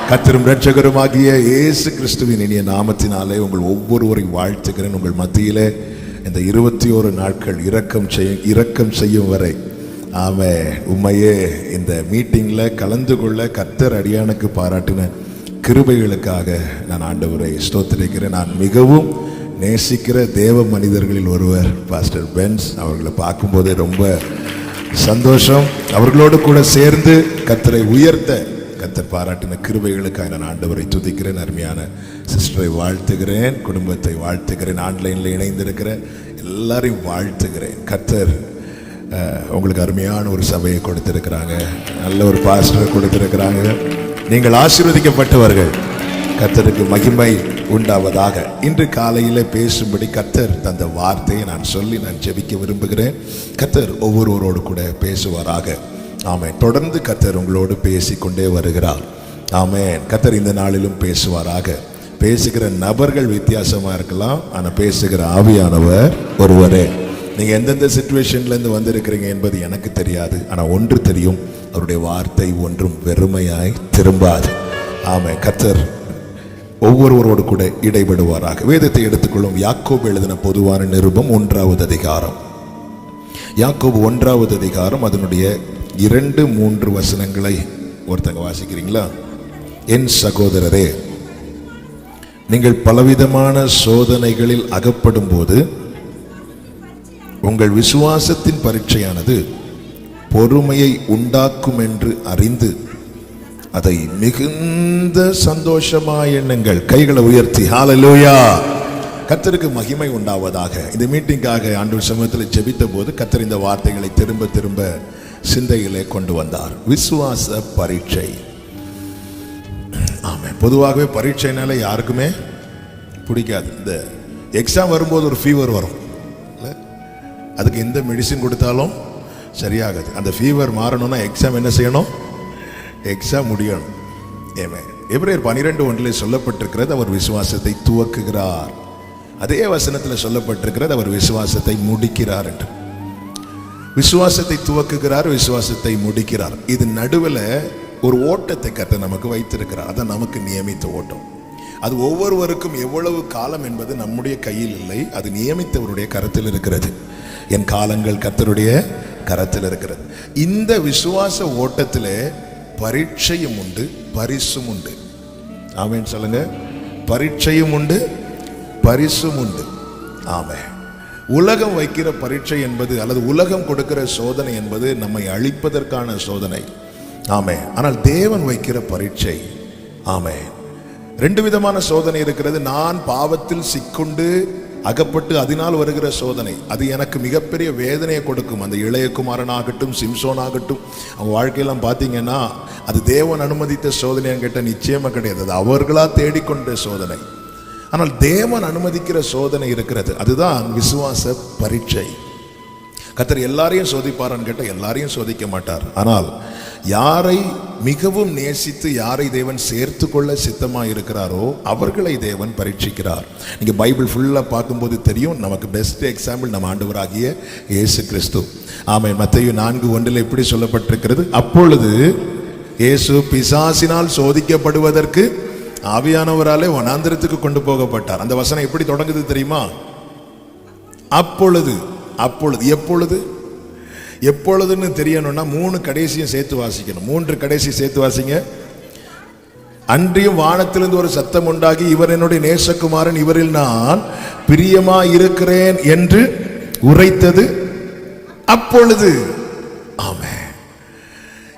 கர்த்தரும் இரட்சகருமாகிய இயேசு கிறிஸ்துவின் இனிய நாமத்தினாலே உங்கள் ஒவ்வொருவரையும் வாழ்த்துகிறேன். உங்கள் மத்தியிலே இந்த 21 நாட்கள் இரக்கம் செய்யும் வரை உண்மையே இந்த மீட்டிங்கில் கலந்து கொள்ள கர்த்தர் அடியானுக்கு பாராட்டின கிருபைகளுக்காக நான் ஆண்டவரை ஸ்தோத்திரிக்கிறேன். நான் மிகவும் நேசிக்கிற தேவ மனிதர்களில் ஒருவர் பாஸ்டர் பென்ஸ். அவர்களை பார்க்கும்போதே ரொம்ப சந்தோஷம். அவர்களோடு கூட சேர்ந்து கர்த்தரை உயர்த்த கர்த்தர் பாராட்டின கிருபைகளுக்காக நான் ஆண்டவரை துதிக்கிறேன். அருமையான சிஸ்டரை வாழ்த்துகிறேன், குடும்பத்தை வாழ்த்துகிறேன், ஆன்லைனில் இணைந்திருக்கிற எல்லாரையும் வாழ்த்துகிறேன். கர்த்தர் உங்களுக்கு அருமையான ஒரு சபையை கொடுத்திருக்கிறாங்க, நல்ல ஒரு பாஸ்டரை கொடுத்திருக்கிறாங்க. நீங்கள் ஆசீர்வதிக்கப்பட்டவர்கள். கர்த்தருக்கு மகிமை உண்டாவதாக. இன்று காலையில் பேசும்படி கர்த்தர் தந்த வார்த்தையை நான் ஜெபிக்க விரும்புகிறேன். கர்த்தர் ஒவ்வொருவரோடு கூட பேசுவாராக. ஆமென். தொடர்ந்து கர்த்தர் உங்களோடு பேசிக்கொண்டே வருகிறார். ஆமென். கர்த்தர் இந்த நாளிலும் பேசுவாராக. பேசுகிற நபர்கள் வித்தியாசமாக இருக்கலாம், ஆனால் பேசுகிற ஆவியானவர் ஒருவரே. நீங்கள் எந்தெந்த சிச்சுவேஷன்லேருந்து வந்திருக்கிறீங்க என்பது எனக்கு தெரியாது, ஆனால் ஒன்று தெரியும், அவருடைய வார்த்தை ஒன்றும் வெறுமையாய் திரும்பாது. ஆமென். கர்த்தர் ஒவ்வொருவரோடு கூட இடைபடுவாராக. வேதத்தை எடுத்துக்கொள்ளும். யாக்கோபு எழுதின பொதுவான நிருபம் 1வது அதிகாரம். யாக்கோபு 1வது அதிகாரம் அதனுடைய 2-3 வசனங்களை ஒருத்தங்க வாசிக்கிறீங்களா? என் சகோதரரே, நீங்கள் பலவிதமான சோதனைகளில் அகப்படும் போது உங்கள் விசுவாசத்தின் பரீட்சையானது பொறுமையை உண்டாக்கும் என்று அறிந்து அதை மிகுந்த சந்தோஷமாய் எண்ணுங்கள். கைகளை உயர்த்தி ஹல்லேலூயா. கர்த்தருக்கு மகிமை உண்டாவதாக. இந்த மீட்டிங்காக ஆண்டவர் சமூகத்தில் ஜெபித்த போது கர்த்தர் இந்த வார்த்தைகளை திரும்ப திரும்ப சிந்தையிலே கொண்டு வந்தார். விசுவாச பரீட்சை. ஆமாம். பொதுவாகவே பரீட்சைனால யாருக்குமே பிடிக்காது. இந்த எக்ஸாம் வரும்போது ஒரு ஃபீவர் வரும், அதுக்கு எந்த மெடிசின் கொடுத்தாலும் சரியாகாது. அந்த ஃபீவர் மாறணும்னா எக்ஸாம் என்ன செய்யணும்? எக்ஸாம் முடியணும். எபிரேயர் 12:1 சொல்லப்பட்டிருக்கிறது, அவர் விசுவாசத்தை துவக்குகிறார். அதே வசனத்தில் சொல்லப்பட்டிருக்கிறது, அவர் விசுவாசத்தை முடிக்கிறார் என்று. விசுவாசத்தை துவக்குகிறார், விசுவாசத்தை முடிக்கிறார். இது நடுவில் ஒரு ஓட்டத்தை கர்த்தர் நமக்கு வைத்திருக்கிறார். அதான் நமக்கு நியமித்த ஓட்டம். அது ஒவ்வொருவருக்கும் எவ்வளவு காலம் என்பது நம்முடைய கையில் இல்லை, அது நியமித்தவருடைய கரத்தில் இருக்கிறது. என் காலங்கள் கர்த்தருடைய கரத்தில் இருக்கிறது. இந்த விசுவாச ஓட்டத்திலே பரீட்சையும் உண்டு, பரிசும் உண்டு. ஆமென் சொல்லுங்க. பரீட்சையும் உண்டு, பரிசும் உண்டு. ஆமென். உலகம் வைக்கிற பரீட்சை என்பது அல்லது உலகம் கொடுக்கிற சோதனை என்பது நம்மை அழிப்பதற்கான சோதனை. ஆமென். ஆனால் தேவன் வைக்கிற பரீட்சை, ஆமென், 2 விதமான சோதனை இருக்கிறது. நான் பாவத்தில் சிக்கொண்டு அகப்பட்டு அதனால் வருகிற சோதனை, அது எனக்கு மிகப்பெரிய வேதனையை கொடுக்கும். அந்த இளையகுமாரன் ஆகட்டும், சிம்சோன் ஆகட்டும், அவங்க வாழ்க்கையெல்லாம் பார்த்தீங்கன்னா அது தேவன் அனுமதித்த சோதனைன்னு கேட்டால் நிச்சயமாக கிடையாது. அது அவர்களா தேடிக்கொண்ட சோதனை. ஆனால் தேவன் அனுமதிக்கிற சோதனை இருக்கிறது, அதுதான் விசுவாச பரீட்சை. கர்த்தர் எல்லாரையும் சோதிப்பாரான்னு கேட்டால் எல்லாரையும் சோதிக்க மாட்டார். ஆனால் யாரை மிகவும் நேசித்து யாரை தேவன் சேர்த்து கொள்ள சித்தமாக இருக்கிறாரோ அவர்களை தேவன் பரீட்சிக்கிறார். நீங்கள் பைபிள் ஃபுல்லாக பார்க்கும்போது தெரியும், நமக்கு பெஸ்ட் எக்ஸாம்பிள் நம்ம ஆண்டவராகிய இயேசு கிறிஸ்து. ஆமென். மத்தேயு 4:1 இப்படி சொல்லப்பட்டிருக்கிறது, அப்பொழுது இயேசு பிசாசினால் சோதிக்கப்படுவதற்கு ஆவியானவராலே வனாந்திரத்துக்கு கொண்டு போகப்பட்டார். அந்த வசனம் எப்படி தொடங்குது தெரியுமா? அப்பொழுது. அப்பொழுது எப்பொழுது? எப்பொழுதுன்னு தெரியணும்னா 3 கடைசியும் சேர்த்து வாசிக்கணும். 3 கடைசி சேர்த்து வாசிங்க. அன்றியும் வானத்திலிருந்து ஒரு சத்தம் உண்டாகி, இவர் என்னுடைய நேசகுமாரன், இவரில் நான் பிரியமாய் இருக்கிறேன் என்று உரைத்தது அப்பொழுது. ஆமென்.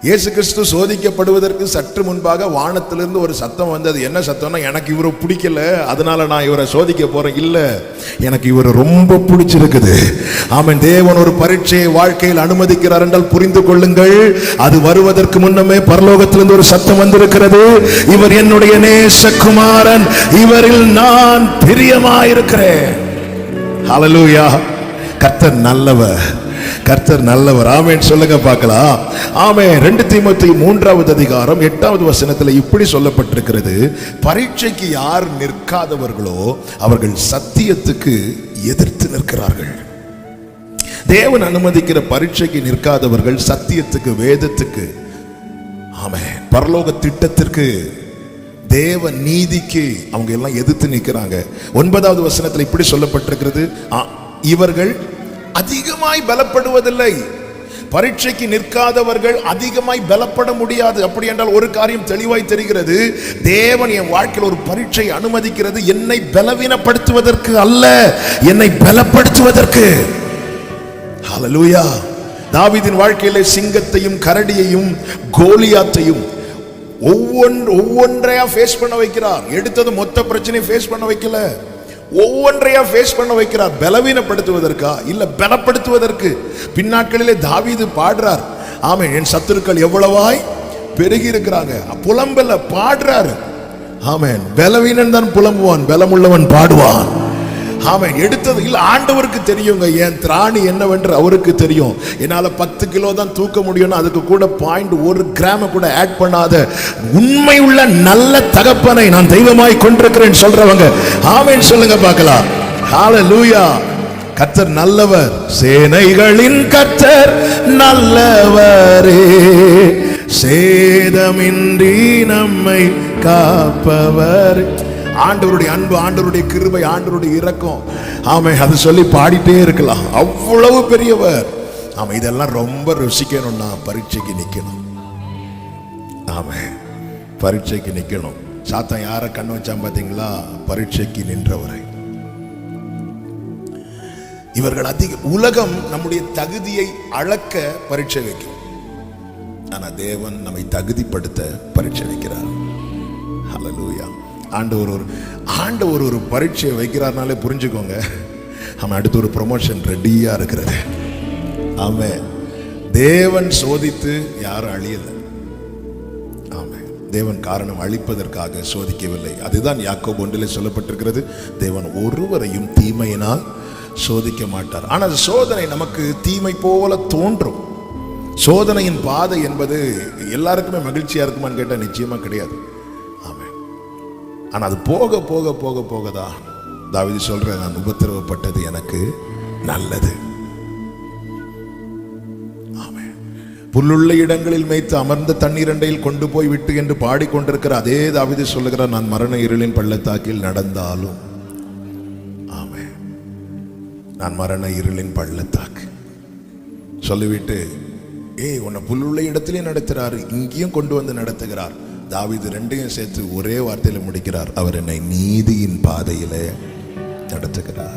இயேசு கிறிஸ்து சோதிக்கப்படுவதற்கு சற்று முன்பாக வானத்திலிருந்து ஒரு சத்தம் வந்தது. என்ன சத்தம்னா, எனக்கு இவரை பிடிக்கல அதனால நான் இவரை சோதிக்க போறேன், இல்ல எனக்கு இவரை ரொம்ப பிடிச்சிருக்குது. ஆமென். தேவன் ஒரு பரீட்சையை வாழ்க்கையில் அனுமதிக்கிறார் என்றால் புரிந்து கொள்ளுங்கள், அது வருவதற்கு முன்னமே பரலோகத்திலிருந்து ஒரு சத்தம் வந்திருக்கிறது, இவர் என்னுடைய நேசகுமாரன், இவரில் நான் பிரியமாயிருக்கிறேன். ஹல்லேலூயா. கர்த்தர் நல்லவர், கர்த்தர் நல்லவர். ஆமென் சொல்லுங்க பார்க்கலாம். ஆமென். 2 தீமோத்தேயு 3வது அதிகாரம் 8வது வசனத்தில் இப்படி சொல்லப்பட்டிருக்கிறது, பரீட்சைக்கு யார் நிற்காதவர்களோ அவர்கள் சத்தியத்துக்கு எதிர்த்து நிற்கிறார்கள். தேவன் அனுமதிக்கிற பரீட்சைக்கு நிற்காதவர்கள் சத்தியத்துக்கு, வேதத்துக்கு, ஆமென், பரலோக திட்டத்திற்கு தேவ நீதிக்கு அவங்க எல்லாம் எதிர்த்து நிற்கிறாங்க. 9வது வசனத்தில் இப்படி சொல்லப்பட்டிருக்கிறது, இவர்கள் அதிகமாய் பலப்படுவதில்லை. பரீட்சைக்கு நிற்காதவர்கள் அதிகமாய் பலப்பட முடியாது. அப்படி என்றால் ஒரு காரியம் தெளிவாய் தெரிகிறது, தேவன் என் வாழ்க்கையில் ஒரு பரீட்சை அனுமதிக்கிறது என்னை பலவீனப்படுத்துவதற்கு அல்ல, என்னை பலப்படுத்துவதற்கு. ஹல்லேலூயா. தாவீதின் வாழ்க்கையிலே சிங்கத்தையும் கரடியையும் கோலியாத்தையும் ஒவ்வொன்றையா ஃபேஸ் பண்ண வைக்கிறார். எடுத்தது மொத்த பிரச்சனையை ஃபேஸ் பண்ண வைக்கல, ஒவ்வொன்றையா ஃபேஸ் பண்ண வைக்கிறார். பலவீனப்படுத்துவதற்கா? இல்ல பலப்படுத்துவதற்கு. பின்னாட்களிலே தாவீது பாடுறார், ஆமென், என் சத்துருக்கள் எவ்வளவாய் பெருகி இருக்கிறாங்க. புலம்பல பாடுறாரு. ஆமென். பலவீனன் தான் புலம்புவான், பலமுள்ளவன் பாடுவான். ஆமென். எடுத்தது இல்ல, ஆண்டவருக்கு தெரியுங்க என் திராணி என்னவென்று அவருக்கு தெரியும். என்னால 10 கிலோ தான் தூக்க முடியும்னு அதுக்கு கூட 0.1 கிராம் கூட ஆட் பண்ணாத உண்மை உள்ள நல்ல தகப்பனை நான் தெய்வமாய் கொண்டிருக்கிறேன் சொல்றவங்க ஆமென் சொல்லுங்க பார்க்கலாம். ஹல்லேலூயா. கர்த்தர் நல்லவர், சேனைகளின் கர்த்தர் நல்லவரே, சேதமின்றி நம்மை காப்பவர். ஆண்டவருடைய அன்பு, ஆண்டவருடைய கிருபை, ஆண்டவருடைய இரக்கம், ஆமென், அது சொல்லி பாடிட்டே இருக்கலாம். அவ்வளவு பெரியவர். ஆமாம், இதெல்லாம் ரொம்ப ருசிக்கணும்னா பரீட்சைக்கு நிற்கணும். ஆமாம், பரீட்சைக்கு நிற்கணும். சாத்தான் யாரை கண்ணு வச்சான் பார்த்தீங்களா? பரீட்சைக்கு நின்றவரை. இவர்கள் உலகம் நம்முடைய தகுதியை அளக்க பரீட்சை வைக்கும், ஆனா தேவன் நம்மை தகுதிப்படுத்த பரீட்சை வைக்கிறார். ஹல்லேலூயா. ஆண்டவர் ஒரு பரீட்சையை வைக்கிறார்னாலே புரிஞ்சுக்கோங்க, அவன் அடுத்து ஒரு ப்ரொமோஷன் ரெடியா இருக்கிறது. ஆமென். தேவன் சோதித்து யாரும் அழியல. ஆமென். தேவன் காரணம் அழிப்பதற்காக சோதிக்கவில்லை. அதுதான் யாக்கோபு 1 சொல்லப்பட்டிருக்கிறது, தேவன் ஒருவரையும் தீமையினால் சோதிக்க மாட்டார். ஆனால் சோதனை நமக்கு தீமை போல தோன்றும். சோதனையின் பாதை என்பது எல்லாருக்குமே மகிழ்ச்சியா இருக்குமான்னு கேட்டால் நிச்சயமா கிடையாது. ஆனா அது போக போக போக போகதான் தாவீது சொல்ற, நான் உபத்திரவப்பட்டது எனக்கு நல்லது. ஆமென். புல்லுள்ள இடங்களில் மேய்த்து அமர்ந்த தண்ணீர் அண்டையில் கொண்டு போய் விட்டு என்று பாடிக்கொண்டிருக்கிற அதே தாவீது சொல்லுகிறார், நான் மரண இருளின் பள்ளத்தாக்கில் நடந்தாலும். ஆமென். நான் மரண இருளின் பள்ளத்தாக்கு சொல்லிவிட்டு, உன்னை புல்லுள்ள இடத்திலே நடத்துறாரு, இங்கேயும் கொண்டு வந்து நடத்துகிறார். தாவீது ரெண்டையும் சேர்த்து ஒரே வார்த்தையில முடிக்கிறார், அவர் என்னை நீதியின் பாதையில நடத்துகிறார்.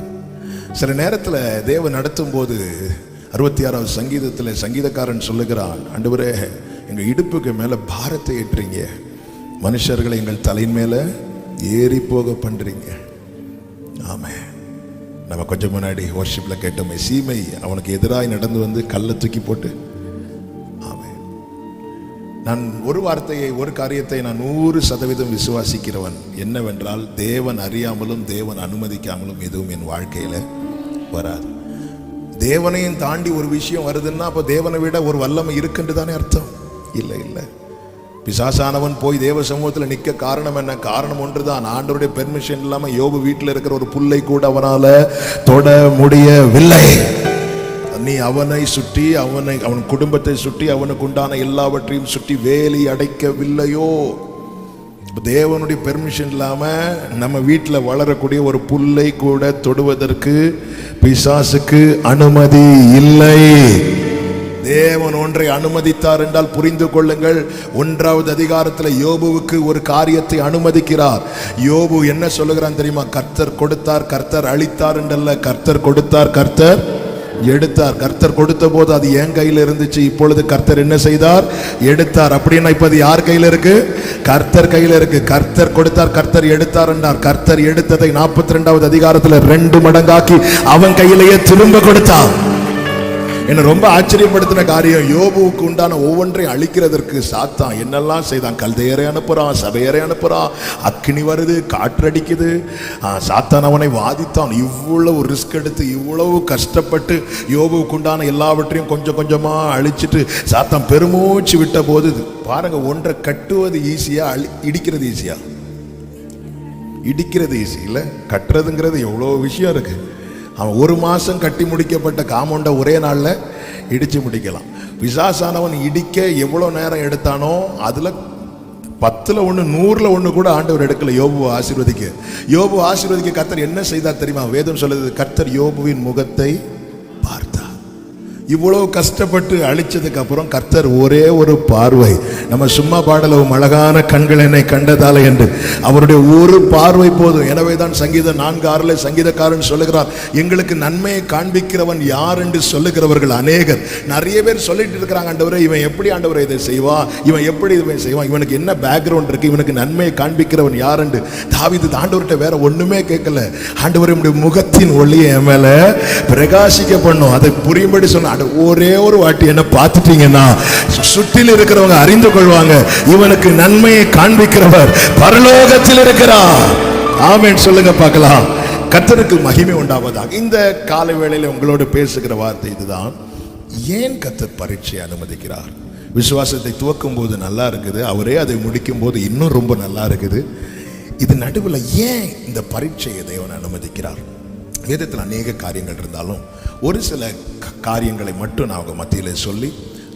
சில நேரத்தில் தேவன் நடத்தும் போது 66வது சங்கீதத்தில் சங்கீதக்காரன் சொல்லுகிறான், ஆண்டவரே எங்க இடுப்புக்கு மேல பாரத்தை ஏற்றுறீங்க, மனுஷர்களை எங்கள் தலையின் மேல ஏறி போக பண்றீங்க. ஆமே. நம்ம கொஞ்சம் முன்னாடி வர்ஷிப்ல கேட்டோமே, சீமை அவனுக்கு எதிராக நடந்து வந்து கல்லை தூக்கி போட்டு. நான் ஒரு காரியத்தை நான் 100% விசுவாசிக்கிறவன் என்னவென்றால், தேவன் அறியாமலும் தேவன் அனுமதிக்காமலும் எதுவும் என் வாழ்க்கையில வராது. தேவனையும் தாண்டி ஒரு விஷயம் வருதுன்னா அப்ப தேவனை விட ஒரு வல்லமை இருக்குன்னு தானே அர்த்தம்? இல்லை இல்லை. பிசாசானவன் போய் தேவ சமூகத்தில் நிற்க காரணம் என்ன? காரணம் ஒன்றுதான், ஆண்டவருடைய பெர்மிஷன் இல்லாம யோபு வீட்டில் இருக்கிற ஒரு புல்லை கூட அவனால தொட முடியவில்லை. நீ அவனை சுற்றி, அவன் குடும்பத்தை சுற்றி, அவனுக்கு உண்டான எல்லாவற்றையும் சுற்றி வேலி அடைக்கவில்லையோ? தேவனுடைய பெர்மிஷன் இல்லாம நம்ம வீட்டில் வளரக்கூடிய ஒரு புல்லை கூட தொடுவதற்கு பிசாசுக்கு அனுமதி இல்லை. தேவன் ஒன்றை அனுமதித்தார் என்றால் புரிந்து கொள்ளுங்கள், 1வது அதிகாரத்தில் யோபுவுக்கு ஒரு காரியத்தை அனுமதிக்கிறார். யோபு என்ன சொல்லுகிறான் தெரியுமா? கர்த்தர் கொடுத்தார், கர்த்தர் அளித்தார் என்றல்ல, கர்த்தர் கொடுத்தார், கர்த்தர் எடுத்தார். கர்த்தர் கொடுத்த போது அது என் கையில் இருந்துச்சு, இப்பொழுது கர்த்தர் என்ன செய்தார்? எடுத்தார். அப்படின்னா இப்ப அது யார் கையில் இருக்கு? கர்த்தர் கையில் இருக்கு. கர்த்தர் கொடுத்தார், கர்த்தர் எடுத்தார் என்றார். கர்த்தர் எடுத்ததை 42வது அதிகாரத்தில் 2 மடங்காக்கி அவன் கையிலேயே திரும்ப கொடுத்தார். என்ன ரொம்ப ஆச்சரியப்படுத்தின காரியம், யோபுவுக்கு உண்டான ஒவ்வொன்றையும் அழிக்கிறதற்கு சாத்தான் என்னெல்லாம் செய்தான்? கல்தையரை அனுப்புறான், சபையரை அனுப்புறான், அக்கினி வருது, காற்றடிக்குது. சாத்தான் அவனை வாதித்தான். இவ்வளவு ரிஸ்க் எடுத்து, இவ்வளவு கஷ்டப்பட்டு யோபுவுக்கு உண்டான எல்லாவற்றையும் கொஞ்சம் கொஞ்சமா அழிச்சிட்டு சாத்தான் பெருமூச்சு விட்ட போது பாருங்க, ஒன்றை கட்டுவது ஈஸியா, இடிக்கிறது ஈஸியா? இடிக்கிறது ஈஸி இல்லை, கட்டுறதுங்கிறது எவ்வளோ விஷயம் இருக்கு. அவன் 1 மாசம் கட்டி முடிக்கப்பட்ட காம்பவுண்டை ஒரே நாளில் இடிச்சு முடிக்கலாம். பிசாசானவன் இடிக்க எவ்வளோ நேரம் எடுத்தானோ அதில் 10ல் 1 100ல் 1 கூட ஆண்டவர் எடுக்கல யோபுவை ஆசீர்வதிக்க கர்த்தர் என்ன செய்தார் தெரியுமா? வேதம் சொல்லுது, கர்த்தர் யோபுவின் முகத்தை பார்த்தார். இவ்வளவு கஷ்டப்பட்டு அழிச்சதுக்கு அப்புறம் கர்த்தர் ஒரே ஒரு பார்வை, நம்ம சும்மா பாடலும் அழகான கண்கள் என்னை கண்டதால என்று, அவருடைய ஒரு பார்வை போதும். எனவே தான் சங்கீதம் 4:6 சங்கீதக்காரன் சொல்லுகிறார், எங்களுக்கு நன்மையை காண்பிக்கிறவன் யார் என்று சொல்லுகிறவர்கள் அநேகர். நிறைய பேர் சொல்லிட்டு இருக்கிறாங்க, ஆண்டவரே இவன் எப்படி ஆண்டவரை இதை செய்வான், இவன் எப்படி இவன் செய்வான், இவனுக்கு என்ன பேக்ரவுண்ட் இருக்கு, இவனுக்கு நன்மையை காண்பிக்கிறவன் யார் என்று. தாவீது ஆண்டவர்கிட்ட வேற ஒண்ணுமே கேட்கல, ஆண்டவரே உம்முடைய முகத்தின் ஒளியை என் மேல பிரகாசிக்க பண்ணும், அதை புரியும்படி சொன்ன. ஒரே ஒரு வாட்டி என்ன பார்த்துட்டீங்கன்னா சுற்றில் இருக்கிறவங்க அறிந்து கொள்வாங்க, இவனுக்கு நன்மையை காண்பிக்கிறவர் பரலோகத்தில் இருக்கிறார். ஆமென் சொல்லுங்க பார்க்கலாம். கர்த்தருக்கு மகிமை உண்டாவதாக. இந்த காலை வேளையில உங்களோடு பேசுகிற வார்த்தை இதுதான். ஏன் கர்த்தர் பரீட்சையை அனுமதிக்கிறார்? விசுவாசத்தை துவக்கும் போது நல்லா இருக்குது, அவரே அதை முடிக்கும் போது இன்னும் ரொம்ப நல்லா இருக்குது. இது நடுவில் ஏன் இந்த பரீட்சையை தேவன் அனுமதிக்கிறார்? வேதத்தில் அநேக காரியங்கள் இருந்தாலும் ஒரு சில காரியங்களை மட்டும் நான் அவங்க மத்தியில் சொல்லி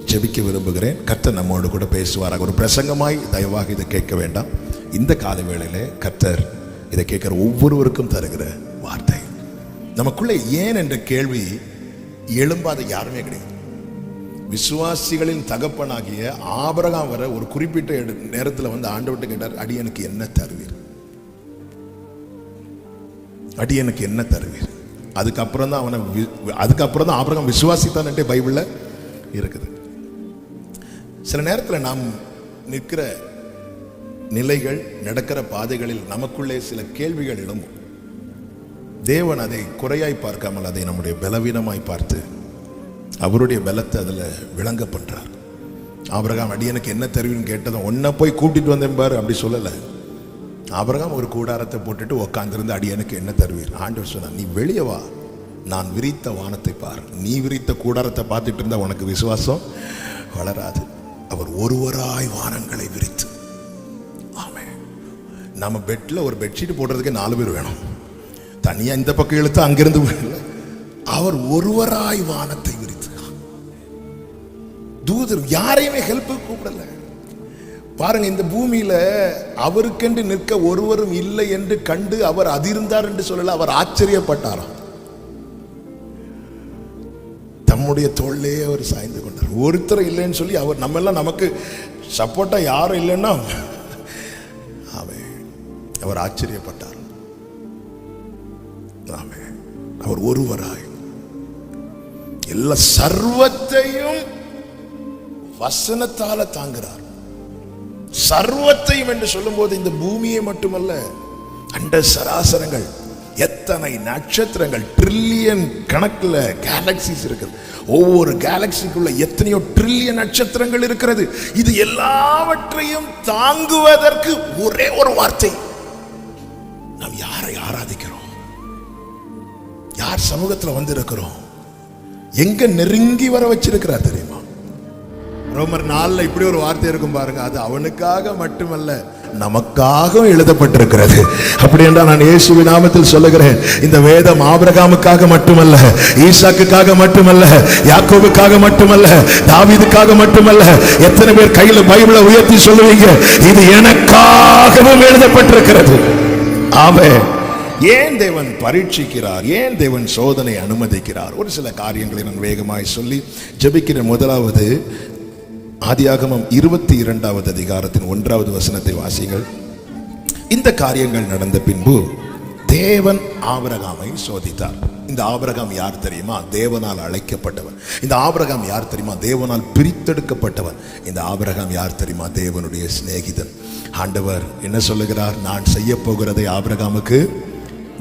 ஜெபிக்க விரும்புகிறேன். கர்த்தர் நம்மோடு கூட பேசுவாராக. ஒரு பிரசங்கமாய் தயவாக இதை கேட்க வேண்டாம். இந்த கால வேளையில கர்த்தர் இதை கேட்கிற ஒவ்வொருவருக்கும் தருகிற வார்த்தை. நமக்குள்ளே ஏன் என்ற கேள்வி எழும்பாத யாருமே கிடையாது. விசுவாசிகளின் தகப்பனாகிய ஆபிரகாம் வர ஒரு குறிப்பிட்ட நேரத்தில் வந்து ஆண்டவர்கிட்ட கேட்டார், அடியனுக்கு என்ன தருவீர், அடியனுக்கு என்ன தருவீர். அதுக்கப்புறம் தான் ஆபிரகாம் விசுவாசித்தான்ட்டே பைபிள்ல இருக்குது. சில நேரத்தில் நாம் நிற்கிற நிலைகள், நடக்கிற பாதைகளில் நமக்குள்ளே சில கேள்விகள் எழும்பும். தேவன் அதை குறையாய் பார்க்காமல் அதை நம்முடைய பலவீனமாய் பார்த்து அவருடைய பலத்தை அதில் விளங்க பண்றார். ஆபிரகாம் அடியனுக்கு என்ன தருவீன்னு கேட்டதும் ஒன்ன போய் கூட்டிட்டு வந்தேன் பாரு அப்படி சொல்லலை. ஆபிரகாம் ஒரு கூடாரத்தை போட்டுட்டு உட்கார்ந்திருந்து அடியனுக்கு என்ன தருவீர்? ஆண்டவர் சொன்னார், நீ வெளியே வா, நான் விரித்த வானத்தை பார். நீ விரித்த கூடாரத்தை பார்த்துட்டு இருந்தா உனக்கு விசுவாசம் வளராது. அவர் ஒருவராய் வானங்களை விரித்து. ஆமென். நம்ம பெட்ல ஒரு பெட்ஷீட் போடுறதுக்கு 4 பேர் வேணும். தனியா இந்த பக்கம் இழுத்து அங்கிருந்து அவர் ஒருவராய் வானத்தை விரித்து. தூதர் யாரையுமே ஹெல்ப் கூப்பிடல. பாருங்க, இந்த பூமியில அவருக்கென்று நிற்க ஒருவரும் இல்லை என்று கண்டு அவர் அதிர்ந்தார் என்று சொல்லல, அவர் ஆச்சரியப்பட்டாராம். தம்முடைய தோளிலே அவர் சாய்ந்து கொண்டார். ஒருத்தர் இல்லைன்னு சொல்லி அவர் நம்ம எல்லாம் நமக்கு சப்போர்ட்டா யாரும் இல்லைன்னா அவர் ஆச்சரியப்பட்டார். அவர் ஒருவராய் எல்லா சர்வத்தையும் வசனத்தால தாங்குகிறார். சர்வத்தையும் என்று சொல்லும் போது இந்த பூமியை மட்டுமல்ல, அண்ட சராசரங்கள், எத்தனை நட்சத்திரங்கள், ட்ரில்லியன் கணக்குல கேலக்சிஸ் இருக்குது. ஒவ்வொரு கேலக்சிக்குள்ள எத்தனையோ ட்ரில்லியன் நட்சத்திரங்கள் இருக்கிறது. இது எல்லாவற்றையும் தாங்குவதற்கு ஒரே ஒரு வார்த்தை. நாம் யாரை ஆராதிக்கிறோம், யார் சமூகத்தில் வந்து இருக்கிறோம், எங்க நெருங்கி வர வச்சிருக்கிறார் தெரியுமா? ரோமர் 4 இப்படி ஒரு வார்த்தை இருக்கும் பாருங்க, அது அவனுக்காக மட்டுமல்ல நமக்காக எழுதப்பட்டிருக்கிறது. அப்படி என்றால் நான் இயேசுவின் நாமத்தில் சொல்லுகிறேன், இந்த வேதம் ஆபிரகாமுக்காக மட்டுமல்ல, ஈசாக்குக்காக மட்டுமல்ல, யாக்கோபுக்காக மட்டுமல்ல, தாவீதுக்காக மட்டுமல்ல. எத்தனை பேர் கையில பைபிளை உயர்த்தி சொல்லுவீங்க, இது எனக்காகவும் எழுதப்பட்டிருக்கிறது. ஆமென். ஏன் தேவன் பரீட்சிக்கிறார், ஏன் தேவன் சோதனை அனுமதிக்கிறார்? ஒரு சில காரியங்களை நான் வேகமாய் சொல்லி ஜெபிக்கிற. முதலாவது, ஆதியாகமம் 22வது அதிகாரத்தின் 1வது வசனத்தை வாசிங்கள். இந்த காரியங்கள் நடந்த பின்பு தேவன் ஆபிரகாமை சோதித்தார். இந்த ஆபிரகாம் யார் தெரியுமா? தேவனால் அழைக்கப்பட்டவன். இந்த ஆபிரகாம் யார் தெரியுமா? தேவனால் பிரித்தெடுக்கப்பட்டவன். இந்த ஆபிரகாம் யார் தெரியுமா? தேவனுடைய சிநேகிதன். ஆண்டவர் என்ன சொல்லுகிறார்? நான் செய்ய போகிறதை ஆபிரகாமுக்கு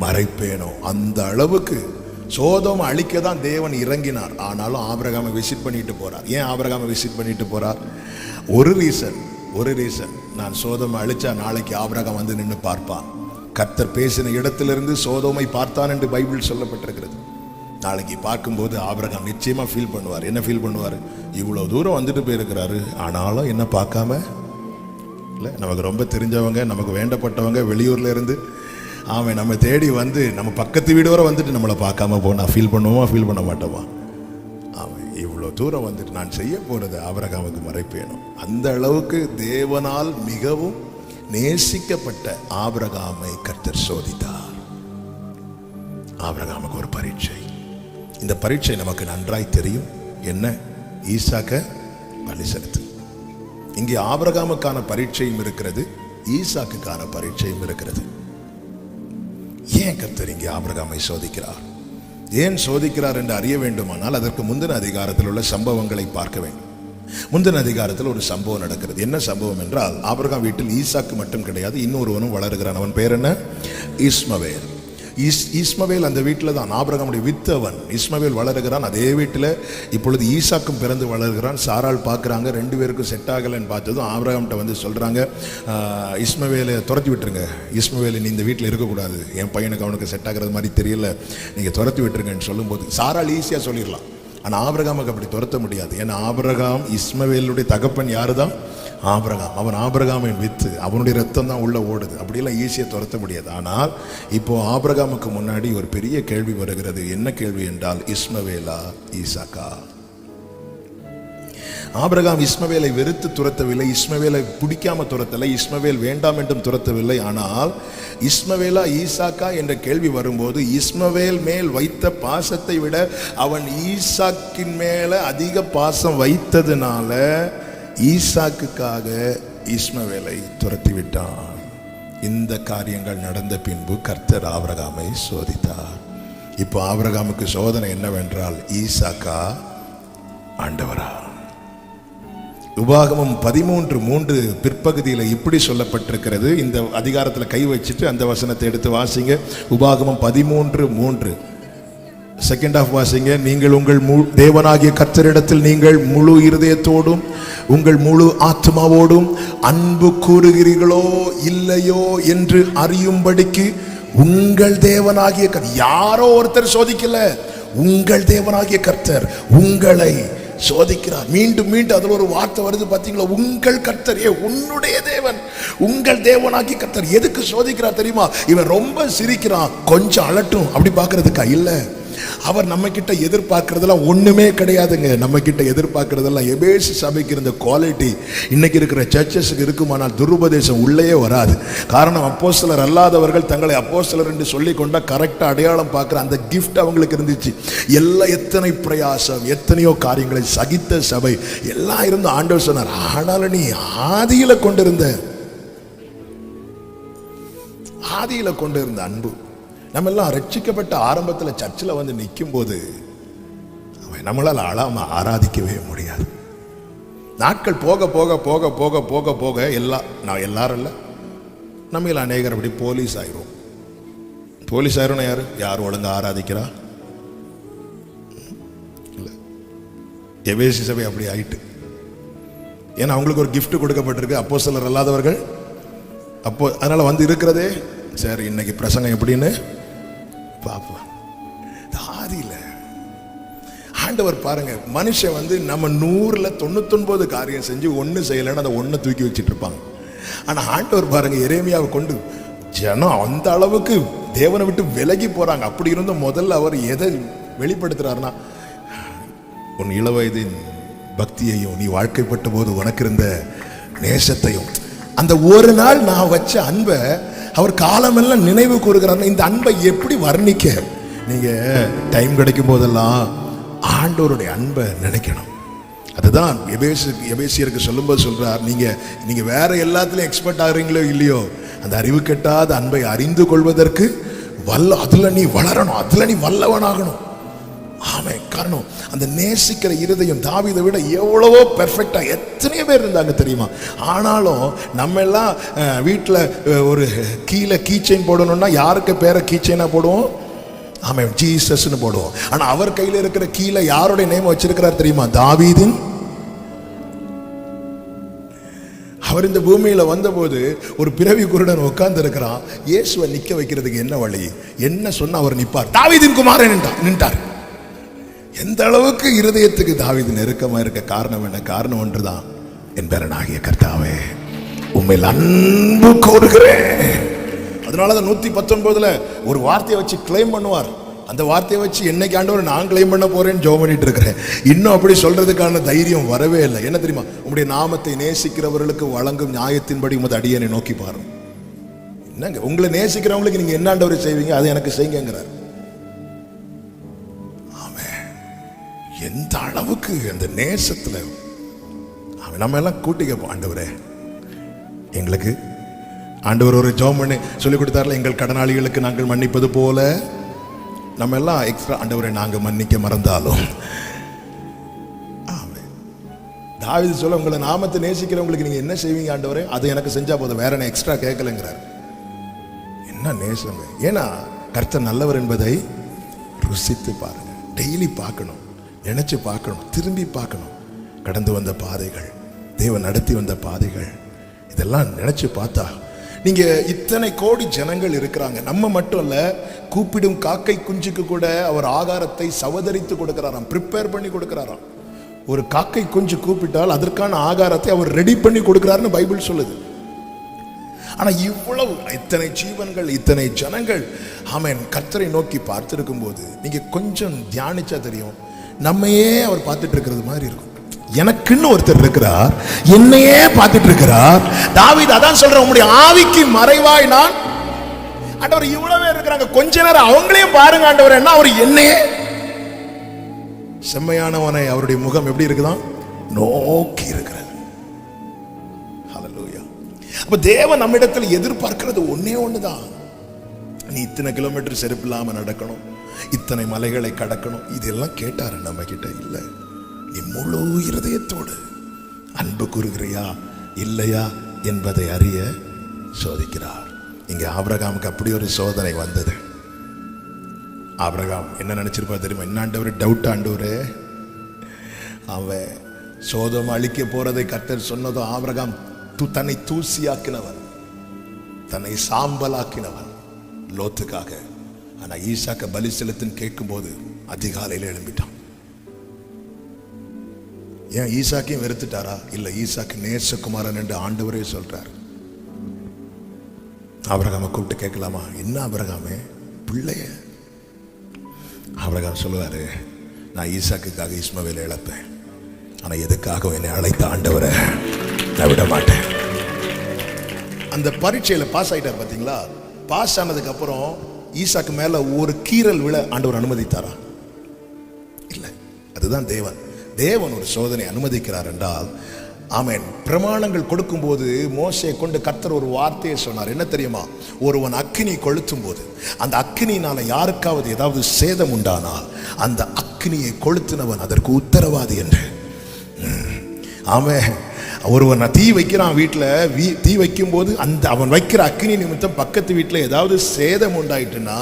மறைப்பேனோ. அந்த அளவுக்கு சோதோமை அழிக்க தான் தேவன் இறங்கினார். ஆனாலும் ஆபிரகாமை விசிட் பண்ணிட்டு போறார். ஏன் ஆபிரகாமை விசிட் பண்ணிட்டு போறார்? ஒரு ரீசன், நான் சோதோமை அழிச்சா நாளைக்கு ஆபிரகாம் வந்து நின்று பார்ப்பான். கர்த்தர் பேசின இடத்திலிருந்து சோதோமை பார்த்தான் என்று பைபிள் சொல்லப்பட்டிருக்கிறது. நாளைக்கு பார்க்கும்போது ஆபிரகாம் நிச்சயமா ஃபீல் பண்ணுவார். என்ன ஃபீல் பண்ணுவார்? இவ்வளவு தூரம் வந்துட்டு போயிருக்கிறாரு, ஆனாலும் என்ன பார்க்காம இல்லை. நமக்கு ரொம்ப தெரிஞ்சவங்க, நமக்கு வேண்டப்பட்டவங்க வெளியூர்ல இருந்து அவன் நம்ம தேடி வந்து நம்ம பக்கத்து வீடு வரை வந்துட்டு நம்மளை பார்க்காம போனா ஃபீல் பண்ணுவோமா, ஃபீல் பண்ண மாட்டோமா? அவன் இவ்வளோ தூரம் வந்துட்டு நான் செய்ய போறது ஆபிரகாமுக்கு மறைப்பேனோ. அந்த அளவுக்கு தேவனால் மிகவும் நேசிக்கப்பட்ட ஆபிரகாமை கர்த்தர் சோதித்தார். ஆபிரகாமுக்கு ஒரு பரீட்சை. இந்த பரீட்சை நமக்கு நன்றாய் தெரியும். என்ன? ஈசாக்க பலி செலுத்து. இங்கே ஆபிரகாமுக்கான பரீட்சையும் இருக்கிறது, ஈசாக்குக்கான பரீட்சையும் இருக்கிறது. ஏன் கர்த்தர் இங்கே ஆபிரகாமை சோதிக்கிறார்? ஏன் சோதிக்கிறார் என்று அறிய வேண்டுமானால் அதற்கு முந்தின அதிகாரத்தில் உள்ள சம்பவங்களை பார்க்க வேண்டும். முந்தின அதிகாரத்தில் ஒரு சம்பவம் நடக்கிறது. என்ன சம்பவம் என்றால், ஆபிரகாம் வீட்டில் ஈசாக்கு மட்டும் கிடையாது, இன்னொருவனும் வளருகிறான். அவன் பேர் என்ன? இஸ்மவேல். இஸ்மவேல் அந்த வீட்டில் தான். ஆபிரகாமுடைய வித்து அவன். இஸ்மவேல் வளருகிறான். அதே வீட்டில் இப்பொழுது ஈசாக்கும் பிறந்து வளர்கிறான். சாராள் பார்க்குறாங்க, ரெண்டு பேருக்கும் செட் ஆகலைன்னு பார்த்ததும் ஆபிரகாம்கிட்ட வந்து சொல்கிறாங்க, இஸ்மவேலை துரத்தி விட்டுருங்க. இஸ்மவேலை நீ இந்த வீட்டில் இருக்கக்கூடாது, என் பையனுக்கு அவனுக்கு செட் ஆகிறது மாதிரி தெரியல, நீங்கள் துரத்தி விட்டுருங்கன்னு சொல்லும்போது சாராள் ஈஸியாக சொல்லிடலாம். ஆனால் ஆபிரகாமுக்கு அப்படி துரத்த முடியாது. ஏன்னா ஆபிரகாம், இஸ்மவேலுடைய தகப்பன் யாரு தான்? ஆபிரகாம். அவன் ஆபிரகாமின் வித்து, அவனுடைய ரத்தம் தான் உள்ள ஓடுது. அப்படியெல்லாம் ஈஸியாக துரத்த முடியாது. ஆனால் இப்போ ஆபிரகாமுக்கு முன்னாடி ஒரு பெரிய கேள்வி வருகிறது. என்ன கேள்வி என்றால், இஸ்மவேலா ஈசாக்கா? ஆபிரகாம் இஸ்மவேலை வெறுத்து துரத்தவில்லை, இஸ்மவேலை பிடிக்காம துரத்தலை, இஸ்மவேல் வேண்டாம் என்றும் துரத்தவில்லை. ஆனால் இஸ்மவேலா ஈசாக்கா என்ற கேள்வி வரும்போது இஸ்மவேல் மேல் வைத்த பாசத்தை விட அவன் ஈசாக்கின் மேல அதிக பாசம் வைத்ததுனால ஈசாக்குக்காக இஸ்மவேலை துரத்தி விட்டான். இந்த காரியங்கள் நடந்த பின்பு கர்த்தர் ஆபிரகாமை சோதித்தார். இப்போ ஆபிரகாமுக்கு சோதனை என்னவென்றால், ஈசாக்கா ஆண்டவரா? உபாகமம் 13:3 பிற்பகுதியில் இப்படி சொல்லப்பட்டிருக்கிறது. இந்த அதிகாரத்தில் கை வச்சுட்டு அந்த வசனத்தை எடுத்து வாசிங்க. உபாகமம் 13:3 செகண்ட் ஆஃப் வாசிங்க. நீங்கள் உங்கள் தேவனாகிய கர்த்தரிடத்தில் நீங்கள் முழு இருதயத்தோடும் உங்கள் முழு ஆத்மாவோடும் அன்பு கூறுகிறீர்களோ இல்லையோ என்று அறியும்படிக்கு உங்கள் தேவனாகிய யாரோ ஒருத்தர் சோதிக்கல, உங்கள் தேவனாகிய கர்த்தர் உங்களை சோதிக்கிறார். மீண்டும் மீண்டும் அதுல ஒரு வார்த்தை வருது பாத்தீங்களா? உங்கள் கர்த்தர், உன்னுடைய தேவன், உங்கள் தேவனாகிய கர்த்தர். எதுக்கு சோதிக்கிறார் தெரியுமா? இவன் ரொம்ப சிரிக்கிறான், கொஞ்சம் அலட்டும் அப்படி பாக்குறதுக்கா? இல்ல, அவர் நம்ம கிட்ட எதிர்பார்க்கறதெல்லாம் ஒண்ணுமே கிடையாதுங்க. நம்ம கிட்ட எதிர்பார்க்கறதெல்லாம் எபேசு சபைக்கு இருந்த குவாலிட்டி இன்னைக்கு இருக்கிற சர்ச்சஸுக்கு இருக்குமானால் துருபதேசம் உள்ளே வராது. காரணம், அப்போஸ்தலர் அல்லாதவர்கள் தங்களை அப்போஸ்தலர் என்று சொல்லி கொண்டா கரெக்டா அடையாளம் பார்க்கிற அந்த கிஃப்ட் அவங்களுக்கு இருந்துச்சு. எல்லாம் எத்தனை பிரயாசம், எத்தனையோ காரியங்களை சகித்த சபை எல்லாம் இருந்து ஆண்டவர் சொன்னார், ஆனாலும் நீ ஆதியில கொண்டிருந்த அன்பு. நம்ம எல்லாம் ரட்சிக்கப்பட்ட ஆரம்பத்தில் சர்ச்சில் வந்து நிற்கும் போது நம்மளால் அழாம ஆராதிக்கவே முடியாது. நாட்கள் போக போக போக போக போக போக நான் எல்லாரும் இல்லை, நம்ம அநேகர் அப்படி போலீஸ் ஆயிரும். போலீஸ் ஆயிரும் யார் ஒழுங்கா ஆராதிக்கிறா? இல்லை, எபேசு சபை அப்படி ஆயிட்டு. ஏன்னா அவங்களுக்கு ஒரு கிஃப்ட் கொடுக்கப்பட்டிருக்கு, அப்போஸ்தலர் அல்லாதவர்கள். அதனால வந்து இருக்கிறதே சரி, இன்னைக்கு பிரசங்கம் எப்படின்னு பார்ப்போம். ஆதியில ஆண்டவர் பாருங்க, மனுஷன் வந்து நம்ம 100ல் 99 காரியம் செஞ்சு ஒன்று செய்யலைன்னு அதை ஒன்று தூக்கி வச்சுட்டு இருப்பாங்க. ஆனால் ஆண்டவர் பாருங்க, எரேமியாவை கொண்டு ஜனம் அந்த அளவுக்கு தேவனை விட்டு விலகி போறாங்க. அப்படி இருந்த முதல்ல அவர் எதை வெளிப்படுத்துறாருன்னா, உன் இளவயதின் பக்தியையும் நீ வாழ்க்கைப்பட்ட போது உனக்கு இருந்த நேசத்தையும், அந்த ஒரு நாள் நான் வச்ச அன்பை அவர் காலமெல்லாம் நினைவு கூறுகிறார். இந்த அன்பை எப்படி வர்ணிக்க? நீங்க டைம் கிடைக்கும் போதெல்லாம் ஆண்டவருடைய அன்பை நினைக்கணும். அதுதான் எபேசியருக்கு சொல்லும்போது சொல்றார், நீங்க வேற எல்லாத்துலயும் எக்ஸ்பர்ட் ஆகுறீங்களோ இல்லையோ, அந்த அறிவு கெட்டாத அன்பை அறிந்து கொள்வதற்கு அதுல நீ வளரணும், அதுல நீ வல்லவனாகணும். ஆமே, காரணம் அந்த நேசிக்கிற இருதயம் தாவீதை விட எவ்வளவோ பெர்ஃபெக்டா எத்தனையோ பேர் இருந்தாங்க தெரியுமா? ஆனாலும் நம்ம எல்லாம் வீட்டில் ஒரு கீழே கீச்சைன் போடணும்னா யாருக்கு பேரை கீச்சைனா போடுவோம்? ஆமே, ஜீசஸ்ன்னு போடுவோம். ஆனா அவர் கையில இருக்கிற கீழே யாருடைய நேம் வச்சிருக்கிறார் தெரியுமா? தாவீதின். அவர் இந்த பூமியில வந்தபோது ஒரு பிறவி குருடன் உட்கார்ந்து இருக்கிறான். இயேசுவை நிக்க வைக்கிறதுக்கு என்ன வழி? என்ன சொன்னா அவர் நிற்பார்? தாவீதின் குமாரன் நின்றார். எந்த அளவுக்கு இருதயத்துக்கு தாவீது நெருக்கமா இருக்க காரணம் என்ன? காரணம் ஒன்றுதான், என் பேரனாகிய கர்த்தாவே உம்மையில் அன்பு கூறுகிறேன். அதனாலதான் 119 ஒரு வார்த்தையை வச்சு கிளைம் பண்ணுவார். அந்த வார்த்தையை வச்சு என்னைக்கு ஆண்டவர் நான் கிளைம் பண்ண போறேன்னு ஜெபம் பண்ணிட்டு இருக்கிறேன். இன்னும் அப்படி சொல்றதுக்கான தைரியம் வரவே இல்லை. என்ன தெரியுமா? உங்களுடைய நாமத்தை நேசிக்கிறவர்களுக்கு வழங்கும் நியாயத்தின்படி உமது அடியனை நோக்கி பாருங்க. என்னங்க, உங்களை நேசிக்கிறவங்களுக்கு நீங்க என்ன ஆண்டவர் செய்வீங்க, அதை எனக்கு செய்யுங்கிறார். ஆமென். எந்த அளவுக்கு அந்த நேசத்துல நம்ம எல்லாம் கூட்டி கேட்போம், ஆண்டவரே எங்களுக்கு ஆண்டவர் ஒரு ஜெபம் பண்ணி சொல்லி கொடுத்தார்ல, எங்கள் கடனாளிகளுக்கு நாங்கள் மன்னிப்பது போல. நம்ம எல்லாம் எக்ஸ்ட்ரா, ஆண்டவரை நாங்கள் மன்னிக்க மறந்தாலும். தாவீது சொல்ல, உங்களை நாமத்தை நேசிக்கிறவங்களுக்கு நீங்க என்ன செய்வீங்க ஆண்டவரே, அது எனக்கு செஞ்சா போதும், வேற என்ன எக்ஸ்ட்ரா கேட்கலங்கிறார். என்ன நேசங்க! ஏன்னா கர்த்தர் நல்லவர் என்பதை ருசித்து பாருங்க. டெய்லி பார்க்கணும், நினைச்சு பார்க்கணும், திரும்பி பார்க்கணும். கடந்து வந்த பாதைகள், தேவன் நடத்தி வந்த பாதைகள், இதெல்லாம் நினைச்சு பார்த்தா நீங்க இத்தனை கோடி ஜனங்கள் இருக்கிறாங்க. நம்ம மட்டும் இல்ல, கூப்பிடும் காக்கை குஞ்சுக்கு கூட அவர் ஆகாரத்தை சவதரித்து கொடுக்கிறாராம், ப்ரிப்பேர் பண்ணி கொடுக்கிறாராம். ஒரு காக்கை குஞ்சு கூப்பிட்டால் அதற்கான ஆகாரத்தை அவர் ரெடி பண்ணி கொடுக்கிறாருன்னு பைபிள் சொல்லுது. ஆனா இவ்வளவு இத்தனை ஜீவன்கள், இத்தனை ஜனங்கள் ஆமென் கர்த்தரை நோக்கி பார்த்திருக்கும் போது நீங்க கொஞ்சம் தியானிச்சா தெரியும், நம்மையே அவர் பார்த்துட்டு இருக்கிறது மாதிரி இருக்கும். எனக்குன்னு ஒருத்தர் இருக்கிறார், என்னையே பார்த்துட்டு இருக்கிறார். தாவீது அதான் சொல்றேன், உங்களுடைய ஆவிக்கு மறைவாய் நான். ஆண்டவர் இவ்வளவு இருக்கிறாங்க, கொஞ்ச நேரம் அவங்களையும் பாருங்க ஆண்டவர். என்ன, அவர் என்னையே செம்மையானவனை அவருடைய முகம் எப்படி இருக்குதான் நோக்கி இருக்கிறது. ஹல்லேலூயா. அப்ப தேவன் நம்மிடத்தில் எதிர்பார்க்கிறது ஒன்னே ஒண்ணுதான். நீ இத்தனை கிலோமீட்டர் செருப்பு இல்லாம நடக்கணும், இத்தனை மலைகளை கடக்கணும், இதெல்லாம் கேட்டாரு நம்ம கிட்ட இல்ல. நீ முழு இருதயத்தோடு அன்பு கூறுகிறியா இல்லையா என்பதை அறிய சோதிக்கிறார். இங்க ஆபிரகாமுக்கு அப்படி ஒரு சோதனை வந்தது. ஆபிரகாம் என்ன நினைச்சிருப்பா தெரியுமா? என்ன ஆண்டவர், டவுட் ஆண்டவரே. அவன் சோதோம் அழிக்க போறதை கர்த்தர் சொன்னதும் ஆபிரகாம் தன்னை தூசியாக்கினவன், தன்னை சாம்பலாக்கினவன் லோத்துக்காக. ஆனா ஈசாக்க பலி செலுத்துன்னு கேட்கும் போது அதிகாலையில் எழும்பிட்டான். ஏன் ஈசாக்கையும் வெறுத்துட்டாரா? இல்ல, ஈசாக்கு நேசகுமாரன் என்று ஆண்டவரே சொல்றார். ஆபிரகாமை கூப்பிட்டு கேட்கலாமா, என்ன ஆபிரகாமே பிள்ளைய? ஆபிரகாம் சொல்லுவாரு, நான் ஈசாக்குக்காக இஸ்மவேலை இழப்பேன், ஆனா எதுக்காக என்னை அழைத்த ஆண்டவரை நான் விட மாட்டேன். அந்த பரீட்சையில பாஸ் ஆயிட்டார் பாத்தீங்களா? பாஸ் ஆனதுக்கு அப்புறம் ஈசாக்கு மேல ஒரு கீறல் விழ ஆண்டவர் அனுமதித்தாரா? இல்ல. அதுதான் தேவன். தேவன் ஒரு சோதனை அனுமதிக்கிறார் என்றால், ஆமென், பிரமாணங்கள் கொடுக்கும் போது மோசையை கொண்டு கர்த்தர் ஒரு வார்த்தையை சொன்னார். என்ன தெரியுமா? ஒருவன் அக்கினி கொளுத்தும் போது அந்த அக்கினியினால யாருக்காவது ஏதாவது சேதம் உண்டானால் அந்த அக்கினியை கொளுத்தினவன் அதற்கு உத்தரவாதி என்று. ஆமென். ஒருவன் தீ வைக்கிறான் வீட்டுல, தீ வைக்கும் போது அந்த அவன் வைக்கிற அக்கினி நிமித்தம் பக்கத்து வீட்டுல ஏதாவது சேதம் உண்டாயிட்டுன்னா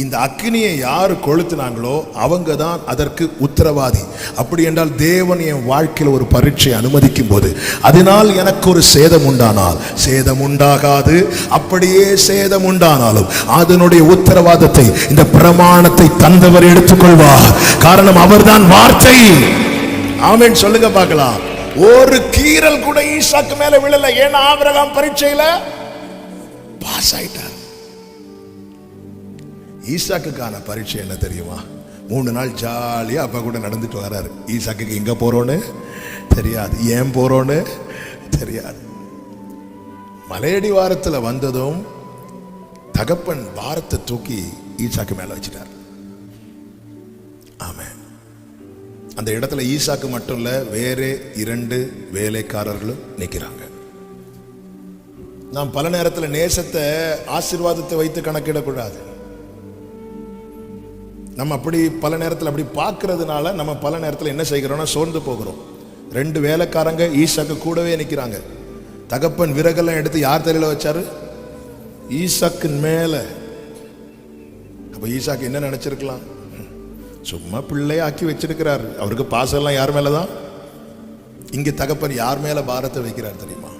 இந்த அக்கினியை யாரு கொளுத்தினாங்களோ அவங்க தான் அதற்கு உத்தரவாதி. அப்படி என்றால் தேவன் என் வாழ்க்கையில் ஒரு பரீட்சை அனுமதிக்கும் போது அதனால் எனக்கு ஒரு சேதம் உண்டானால், சேதம் உண்டாகாது, அப்படியே சேதம் உண்டானாலும் அதனுடைய உத்தரவாதத்தை, இந்த பிரமாணத்தை தந்தவர் எடுத்துக்கொள்வார். காரணம் அவர்தான் வார்த்தை. ஆமென் சொல்லுங்க பார்க்கலாம். ஒரு கீறல் கூட ஈசாக்கு மேல விழல. ஏன்னா ஆபிரகாம் பரீட்சையில பாஸ் ஆயிட்டார். ஈசாக்குக்கான பரீட்சை என்ன தெரியுமா? 3 நாள் ஜாலியா அப்பா கூட நடந்துட்டு வர்றாரு. ஈசாக்கு எங்க போறோன்னு தெரியாது, ஏன் போறோன்னு தெரியாது. மலையடி வாரத்துல வந்ததும் தகப்பன் பாரத்தை தூக்கி ஈசாக்கு மேல வச்சிட்டார். ஆமென். அந்த இடத்துல ஈசாக்கு மட்டும் இல்ல, வேற 2 வேலைக்காரர்களும் நிக்கிறாங்க. நாம் பல நேரத்தில் நேசத்தை ஆசீர்வாதத்தை வைத்து கணக்கிடக்கூடாது. நம்ம அப்படி பல நேரத்தில் அப்படி பார்க்கறதுனால நம்ம பல நேரத்தில் என்ன செய்கிறோம்னா சோர்ந்து போகிறோம். 2 வேலைக்காரங்க ஈசாக்கு கூடவே நிற்கிறாங்க. தகப்பன் விறகெல்லாம் எடுத்து யார் தலையில வச்சாரு? ஈசாக்கின் மேல. அப்ப ஈசாக்கு என்ன நினைச்சிருக்கலாம்? சும்மா பிள்ளைய ஆக்கி வச்சிருக்கிறார், அவருக்கு பாசெல்லாம் யார் மேலதான்? இங்க தகப்பன் யார் மேல பாரத்தை வைக்கிறார் தெரியுமா?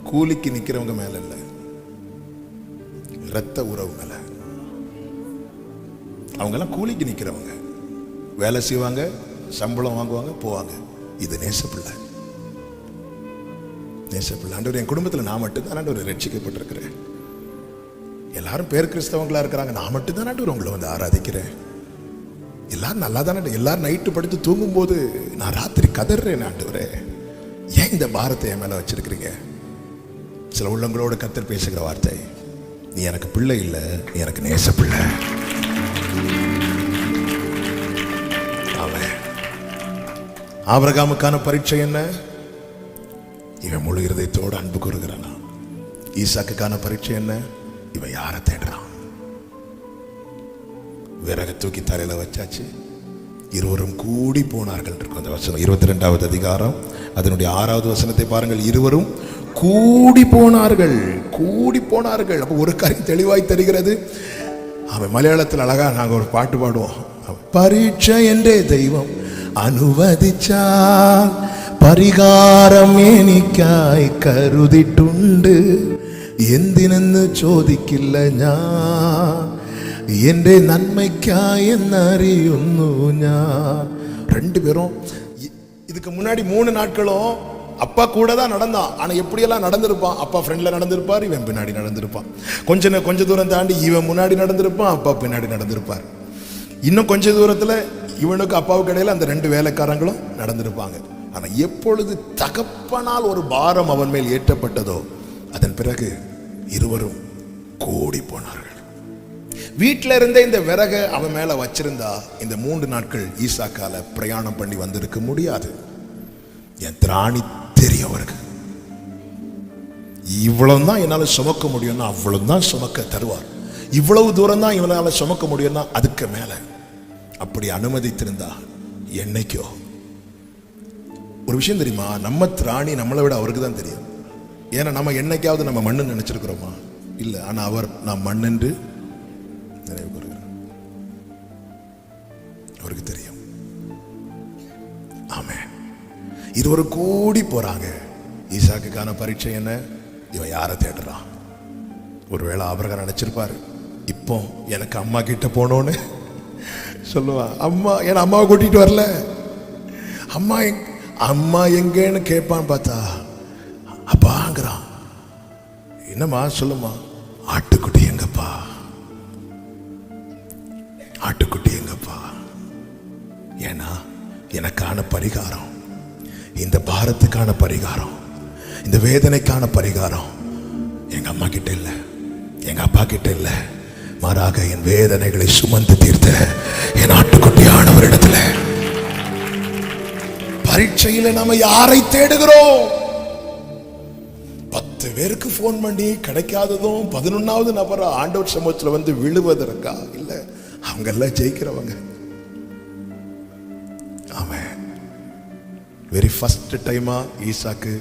கூலிக்கு நிக்கிறவங்க மேல இல்ல, இரத்த உறவு மேல. அவங்க எல்லாம் கூலிக்கு நிக்கிறவங்க, வேலை செய்வாங்க, சம்பளம் வாங்குவாங்க, போவாங்க. இது நேசப்பிள்ளை. நேசப்பிள்ளை. ஆண்டவர், என் குடும்பத்தில் நான் மட்டும்தான் ஆண்டவர் ரட்சிக்கப்பட்டிருக்கிறேன். எல்லாரும் பேர் கிறிஸ்தவங்களா இருக்கிறாங்க, நான் மட்டும் தானே உங்களை வந்து ஆராதிக்கிறேன். எல்லாரும் நல்லா தானே, எல்லாரும் நைட்டு படுத்து தூங்கும் போது நான் ராத்திரி கதறேன். ஆண்டவரே, ஏன் இந்த பாரத்தை என் மேல வச்சிருக்கிறீங்க? சில உள்ளங்களோட கர்த்தர் பேசுகிற வார்த்தை, நீ எனக்கு பிள்ளை இல்லை, நீ எனக்கு நேச பிள்ளை. ஆமென். ஆபிரகாமுக்கான பரீட்சை என்ன? இவன் முழு இருதயத்தோடு அன்பு கூறுகிறானா. ஈசாக்குக்கான பரீட்சை என்ன? இவன் யாரை தேடுறான். விறகு தூக்கி தலையில வச்சாச்சு, இருவரும் கூடி போனார்கள் இருக்கும் அந்த வசனம். 22வது அதிகாரம் அதனுடைய 6வது வசனத்தை பாருங்கள். இருவரும் கூடி போனார்கள், கூடி போனார்கள். அப்போ ஒரு காரியம் தெளிவாய் தெரிகிறது. அவன் மலையாளத்தில் அழகா நாங்க ஒரு பாட்டு பாடுவோம். பரீட்சை என்றே தெய்வம் അനുവദിച്ചാൽ പരിഹാരം എനിക്കായി കരുതിട്ടുണ്ട്, എന്തിനെന്ന് ചോദിക്കില്ല ഞാൻ, എൻ്റെ നന്മയ്ക്കായി എന്നറിയുന്നു ഞാൻ. ரெண்டு பேரும் இதுக்கு முன்னாடி 3 நாட்களும் அப்பா கூட தான் நடந்தான். ஆனா எப்படியெல்லாம் நடந்திருப்பான்? அப்பா ஃப்ரெண்ட்ல நடந்திருப்பார், இவன் பின்னாடி நடந்திருப்பான். கொஞ்ச தூரம் தாண்டி இவன் முன்னாடி நடந்திருப்பான், அப்பா பின்னாடி நடந்திருப்பார். இன்னும் கொஞ்ச தூரத்துல இவனுக்கு அப்பாவுக்கு இடையில அந்த 2 வேலைக்காரங்களும் நடந்திருப்பாங்க. ஆனா எப்பொழுது தகப்பனால் ஒரு பாரம் அவன் மேல் ஏற்றப்பட்டதோ அதன் பிறகு இருவரும் கூடி போனார்கள். வீட்டில இருந்தே இந்த விறகை அவன் மேல வச்சிருந்தா இந்த 3 நாட்கள் ஈசாக்கால பிரயாணம் பண்ணி வந்திருக்க முடியாது. என் திராணி தெரியவருக்கு இவ்வளவுதான் என்னால சுமக்க முடியும்னா அவ்வளவுதான் சுமக்க தருவார். இவ்வளவு தூரம் தான் இவனால சுமக்க முடியும்னா அதுக்கு மேல அப்படி அனுமதித்திருந்தா என்னைக்கோ. ஒரு விஷயம் தெரியுமா, நம்ம திராணி நம்மளை விட அவருக்கு தான் தெரியும். ஏன்னா நம்ம என்னைக்காவது நம்ம மண்ணு நினைச்சிருக்கிறோமா? இல்ல. ஆனா அவர் நான் மண் என்று நினைவு கூறுகிறார். அவருக்கு தெரியும். ஆமென். இருவரும் கூடி போறாங்க. ஈசாக்குக்கான பரீட்சை என்ன? இவன் யாரை தேடுறான்? ஒருவேளை ஆபிரகாம் நினைச்சிருப்பாரு, இப்போ எனக்கு அம்மா கிட்ட போனோன்னு சொல்லுவான். அம்மா ஏன்னா அம்மாவை கூட்டிட்டு வரல, அம்மா எங்கன்னு கேட்பான்னு பார்த்தா அப்பாங்கிறான். என்னம்மா சொல்லுமா? ஆட்டுக்குட்டி எங்கப்பா, ஆட்டுக்குட்டி எங்கப்பா. ஏன்னா எனக்கான பரிகாரம், இந்த பாரத்துக்கான பரிகாரம், இந்த வேதனைக்கான பரிகாரம் எங்க அம்மா கிட்ட இல்ல, எங்க அப்பா கிட்ட இல்ல. மாறாக என் வேதனைகளை சுமந்து தீர்த்த என் ஆட்டுக்குட்டியானவரிடத்துல. பரீட்சையில நாம யாரை தேடுகிறோம்? 10 பேருக்கு போன் பண்ணி கிடைக்காததும் 11வது நபரா ஆண்டவர் சமூகத்துல வந்து விழுவதற்கா? இல்ல, அவங்க எல்லாம் ஜெயிக்கிறவங்க. ஆமென். வெரி ஃபர்ஸ்ட் டைமா ஈசாக்கு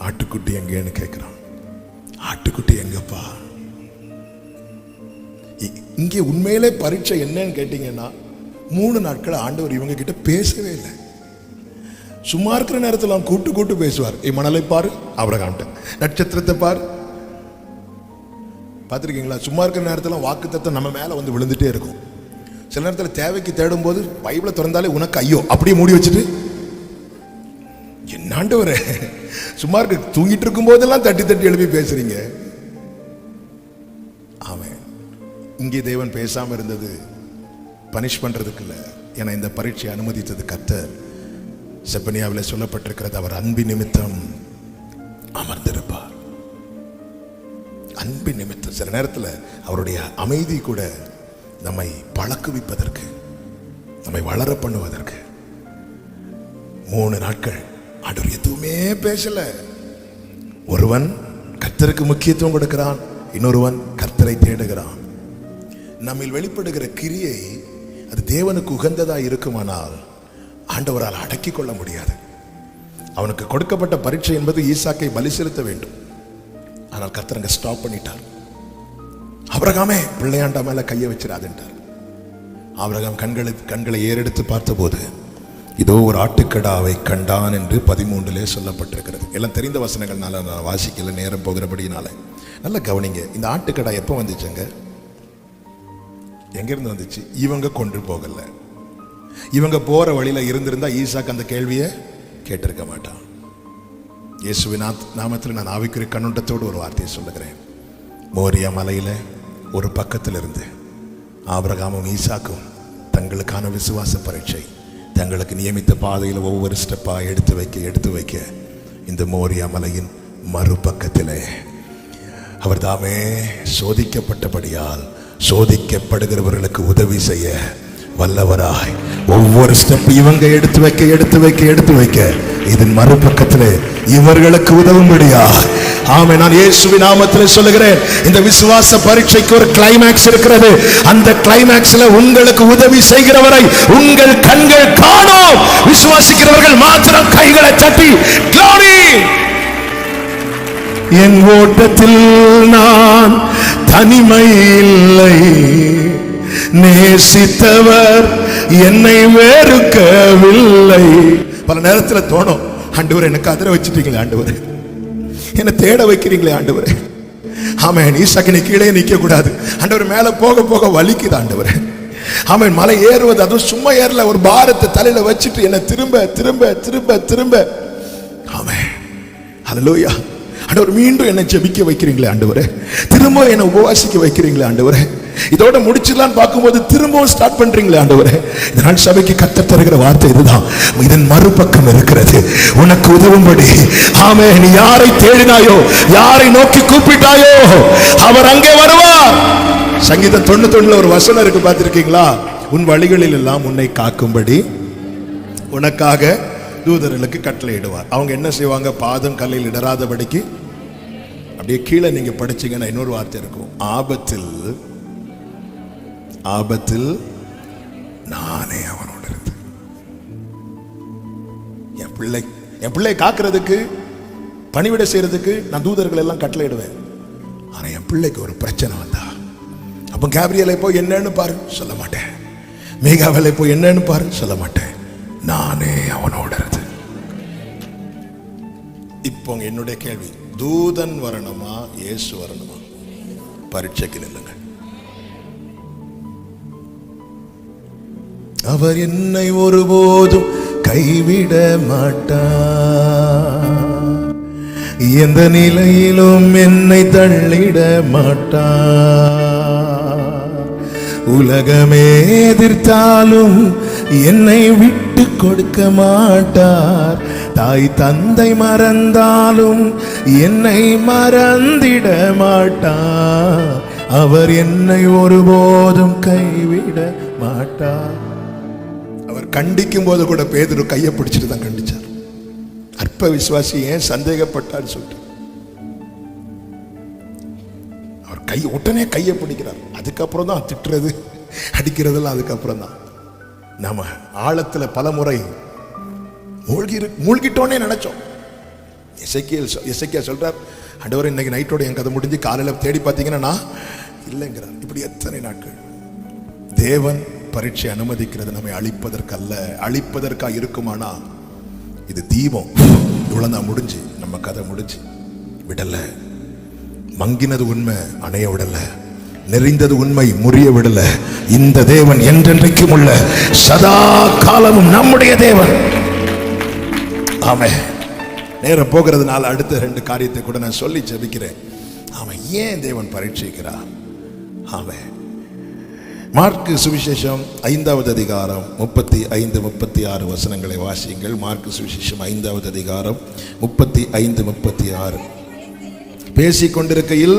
ஆட்டுக்குட்டி எங்கன்னு கேட்கிறான். ஆட்டுக்குட்டி எங்கப்பா? இங்கே உண்மையிலே பரீட்சை என்னன்னு கேட்டீங்கன்னா 3 நாட்கள் ஆண்டவர் இவங்க கிட்ட பேசவே இல்லை. சும்மா இருக்கிற நேரத்தில் அவன் கூட்டு பேசுவார். மணலை பாரு, ஆபிரகாம்கிட்ட நட்சத்திரத்தை பாரு. பார்த்துருக்கீங்களா? சும்மா இருக்கிற நேரத்தில் வாக்குத்தத்தம் நம்ம மேல வந்து விழுந்துட்டே இருக்கும். சில நேரத்தில் தேவைக்கு தேடும் போது பைபிளை திறந்தாலே உனக்கு ஐயோ அப்படியே மூடி வச்சுட்டு, என்னாண்டவரே சும்மா இருக்க தூங்கிட்டு இருக்கும் போதெல்லாம் தட்டி எழுப்பி பேசுறீங்க. ஆமென். இங்கே தேவன் பேசாம இருந்தது பனிஷ் பண்றதுக்கு இல்ல. ஏன்னா இந்த பரீட்சை அனுமதித்தது கர்த்தர். செப்பனியாவில் சொல்லப்பட்டிருக்கிறது, அவர் அன்பின் நிமித்தம் அமர்ந்திருப்பார். அன்பின் நிமித்தம். சில நேரத்தில் அவருடைய அமைதி கூட நம்மை பழக்குவிப்பதற்கு, நம்மை வளர பண்ணுவதற்கு. 3 நாட்கள் ஆண்டவர் எதுவுமே பேசல. ஒருவன் கர்த்தருக்கு முக்கியத்துவம் கொடுக்கிறான், இன்னொருவன் கர்த்தரை தேடுகிறான். நம்மில் வெளிப்படுகிற கிரியை அது தேவனுக்கு உகந்ததா இருக்குமானால் ஆண்டவரால் அடக்கி கொள்ள முடியாது. அவனுக்கு கொடுக்கப்பட்ட பரீட்சை என்பது ஈசாக்கை பலி செலுத்த வேண்டும். ஆனால் கர்த்தர் அங்க ஸ்டாப் பண்ணிட்டார். ஆபிரகாமே பிள்ளையாண்டா மேல கையை வச்சிடாதுன்றார். ஆபிரகாம் கண்களை ஏறெடுத்து பார்த்தபோது இதோ ஒரு ஆட்டுக்கடாவை கண்டான் என்று 13 சொல்லப்பட்டிருக்கிறது. எல்லாம் தெரிந்த வசனங்கள்னால நான் வாசிக்கல, நேரம் போகிறபடினால. நல்லா கவனிங்க. இந்த ஆட்டுக்கடா எப்போ வந்துச்சுங்க? எங்கிருந்து வந்துச்சு? இவங்க கொண்டு போகல. இவங்க போற வழியில இருந்திருந்தா ஈசாக்கு அந்த கேள்வியை கேட்டிருக்க மாட்டான். இயேசுவின் நாமத்தில் நான் ஆவிக்குரிய கண்ணோட்டத்தோடு ஒரு வார்த்தையை சொல்லுகிறேன். மோரியா மலையில ஒரு பக்கத்தில் இருந்து ஆபிரகாமும் ஈசாக்கும் தங்களுக்கான விசுவாச பரீட்சை, தங்களுக்கு நியமித்த பாதையில் ஒவ்வொரு ஸ்டெப்பா எடுத்து வைக்க இந்த மோரியா மலையின் மறுபக்கத்திலே அவர் தாமே சோதிக்கப்பட்டபடியால் சோதிக்கப்படுகிறவர்களுக்கு உதவி செய்ய வல்லவராய் ஒவ்வொரு ஸ்டெப் இவங்க எடுத்து வைக்க இதன் மறுபக்கத்திலே இவர்களுக்கு உதவும்படியா. ஆமே, நான் இயேசுவின் நாமத்திலே சொல்லுகிறேன், இந்த விசுவாச பரீட்சைக்கு ஒரு கிளைமாக்ஸ் இருக்கிறது. அந்த கிளைமாக்ஸ்ல உங்களுக்கு உதவி செய்கிறவரை உங்கள் கண்கள் காணும். விசுவாசிக்கிறவர்கள் மாத்திரம் கைகளை தட்டி glory. என் ஓட்டத்தில் நான் தனிமை இல்லை, நேசித்தவர் என்னை வெறுக்கவில்லை. பல நேரத்தில் தோணும், ஆண்டவரே எனக்கு அதிர வச்சிட்டீங்களே, ஆண்டவரே என்னை தேட வைக்கிறீங்களே ஆண்டவரே. ஆமென். ஈசாக்கு கீழே நிற்க கூடாது ஆண்டவர், மேல போக போக வலிக்குது ஆண்டவரே. ஆமென். மலை ஏறுவது அதுவும் சும்மா ஏறல, ஒரு பாரத்தை தலையில வச்சுட்டு என்னை திரும்ப திரும்ப திரும்ப திரும்ப ஆமென் ஹல்லேலூயா. ஆண்டவர் மீண்டும் என்னை ஜெபிக்க வைக்கிறீங்களே ஆண்டவரே, திரும்ப என்னை உபவாசிக்க வைக்கிறீங்களே ஆண்டவரே, இதோட முடிச்சிடலான்னு பார்க்கும்போது திரும்பவும் ஸ்டார்ட் பண்றீங்களே ஆண்டவரே. இதனால் சபைக்கு கத்த தருகிற வார்த்தை இதுதான், இதன் மறுபக்கம் இருக்கிறது உனக்கு உதவும்படி. ஆமே, நீ யாரை தேடினாயோ, யாரை நோக்கி கூப்பிட்டாயோ, அவர் அங்கே வருவார். சங்கீதம் 91 ஒரு வசனம் இருக்கு, பார்த்திருக்கீங்களா? உன் வழிகளில் எல்லாம் உன்னை காக்கும்படி உனக்காக தூதர்களுக்கு கட்டளையிடுவார். அவங்க என்ன செய்வாங்க? பாதம் கல்லில் இடராதபடிக்கு. அப்படியே கீழே நீங்க படிச்சீங்கன்னா இன்னொரு வார்த்தை இருக்கும், ஆபத்தில் நானே அவனோட இருந்து. என் பிள்ளை காக்கிறதுக்கு, பணிவிட செய்யறதுக்கு நான் தூதர்கள் எல்லாம் கட்டளையிடுவேன். ஆனா என் பிள்ளைக்கு ஒரு பிரச்சனை வந்தா, அப்ப கேப்ரியலை போய் என்னன்னு பாரு சொல்ல மாட்டேன், மேகாவலை போய் என்னன்னு பாரு சொல்ல மாட்டேன், நானே அவனோட இருந்து. இப்போ என்னுடைய கேள்வி, தூதன் வரணுமா இயேசு வரணுமா? பரீட்சைக்கு நில்லுங்க. அவர் என்னை ஒருபோதும் கைவிட மாட்டார், எந்த நிலையிலும் என்னை தள்ளிட மாட்டார். உலகமே எதிர்த்தாலும் என்னை விட்டு கொடுக்க மாட்டார். தாய் தந்தை மறந்தாலும் என்னை மறந்திட மாட்டார். அவர் என்னை ஒருபோதும் கைவிட மாட்டார். அவர் கண்டிக்கும் போது கூட பேதுரு கையை பிடிச்சிட்டு தான் கண்டிச்சார். அற்ப விசுவாசி ஏன் சந்தேகப்பட்டார் சொல்லிட்டு அவர் உடனே கையை பிடிக்கிறார். அதுக்கப்புறம் தான் திட்டுறது அடிக்கிறதெல்லாம் அதுக்கப்புறம் தான். நாம ஆழத்துல பல முறை மூழ்கிட்டோன்னே நினைச்சோம். எசேக்கியா சொல்றார், ஆண்டவரே இன்னைக்கு நைட்டோட என் கதை முடிஞ்சு காலையில தேடி பார்த்தீங்கன்னா நான் இல்லைங்கிறார். இப்படி எத்தனை நாட்கள் தேவன் பரீட்சை அனுமதிக்கிறது நம்மை அழிப்பதற்கல்ல, அழிப்பதற்காக இருக்குமானா இது தீபம். இவ்வளவுதான் முடிஞ்சு, நம்ம கதை முடிஞ்சு விடல. மங்கினது உண்மை அணைய விடல, நெறிந்தது உண்மை முறிய விடல. இந்த தேவன் என்றென்றைக்கும் உள்ள சதா காலமும் நம்முடைய தேவன். ஆமே. நேரம் போகிறதுனால அடுத்த 2 காரியத்தை கூட நான் சொல்லி ஜெபிக்கிறேன். ஆமா, ஏன் தேவன் பரீட்சிக்கிறார்? ஆமே. மார்க்கு சுவிசேஷம் 5வது அதிகாரம் 35-36 வசனங்களை வாசியுங்கள். மார்க்கு சுவிசேஷம் 5வது அதிகாரம் 35-36. பேசிக்கொண்டிருக்கையில்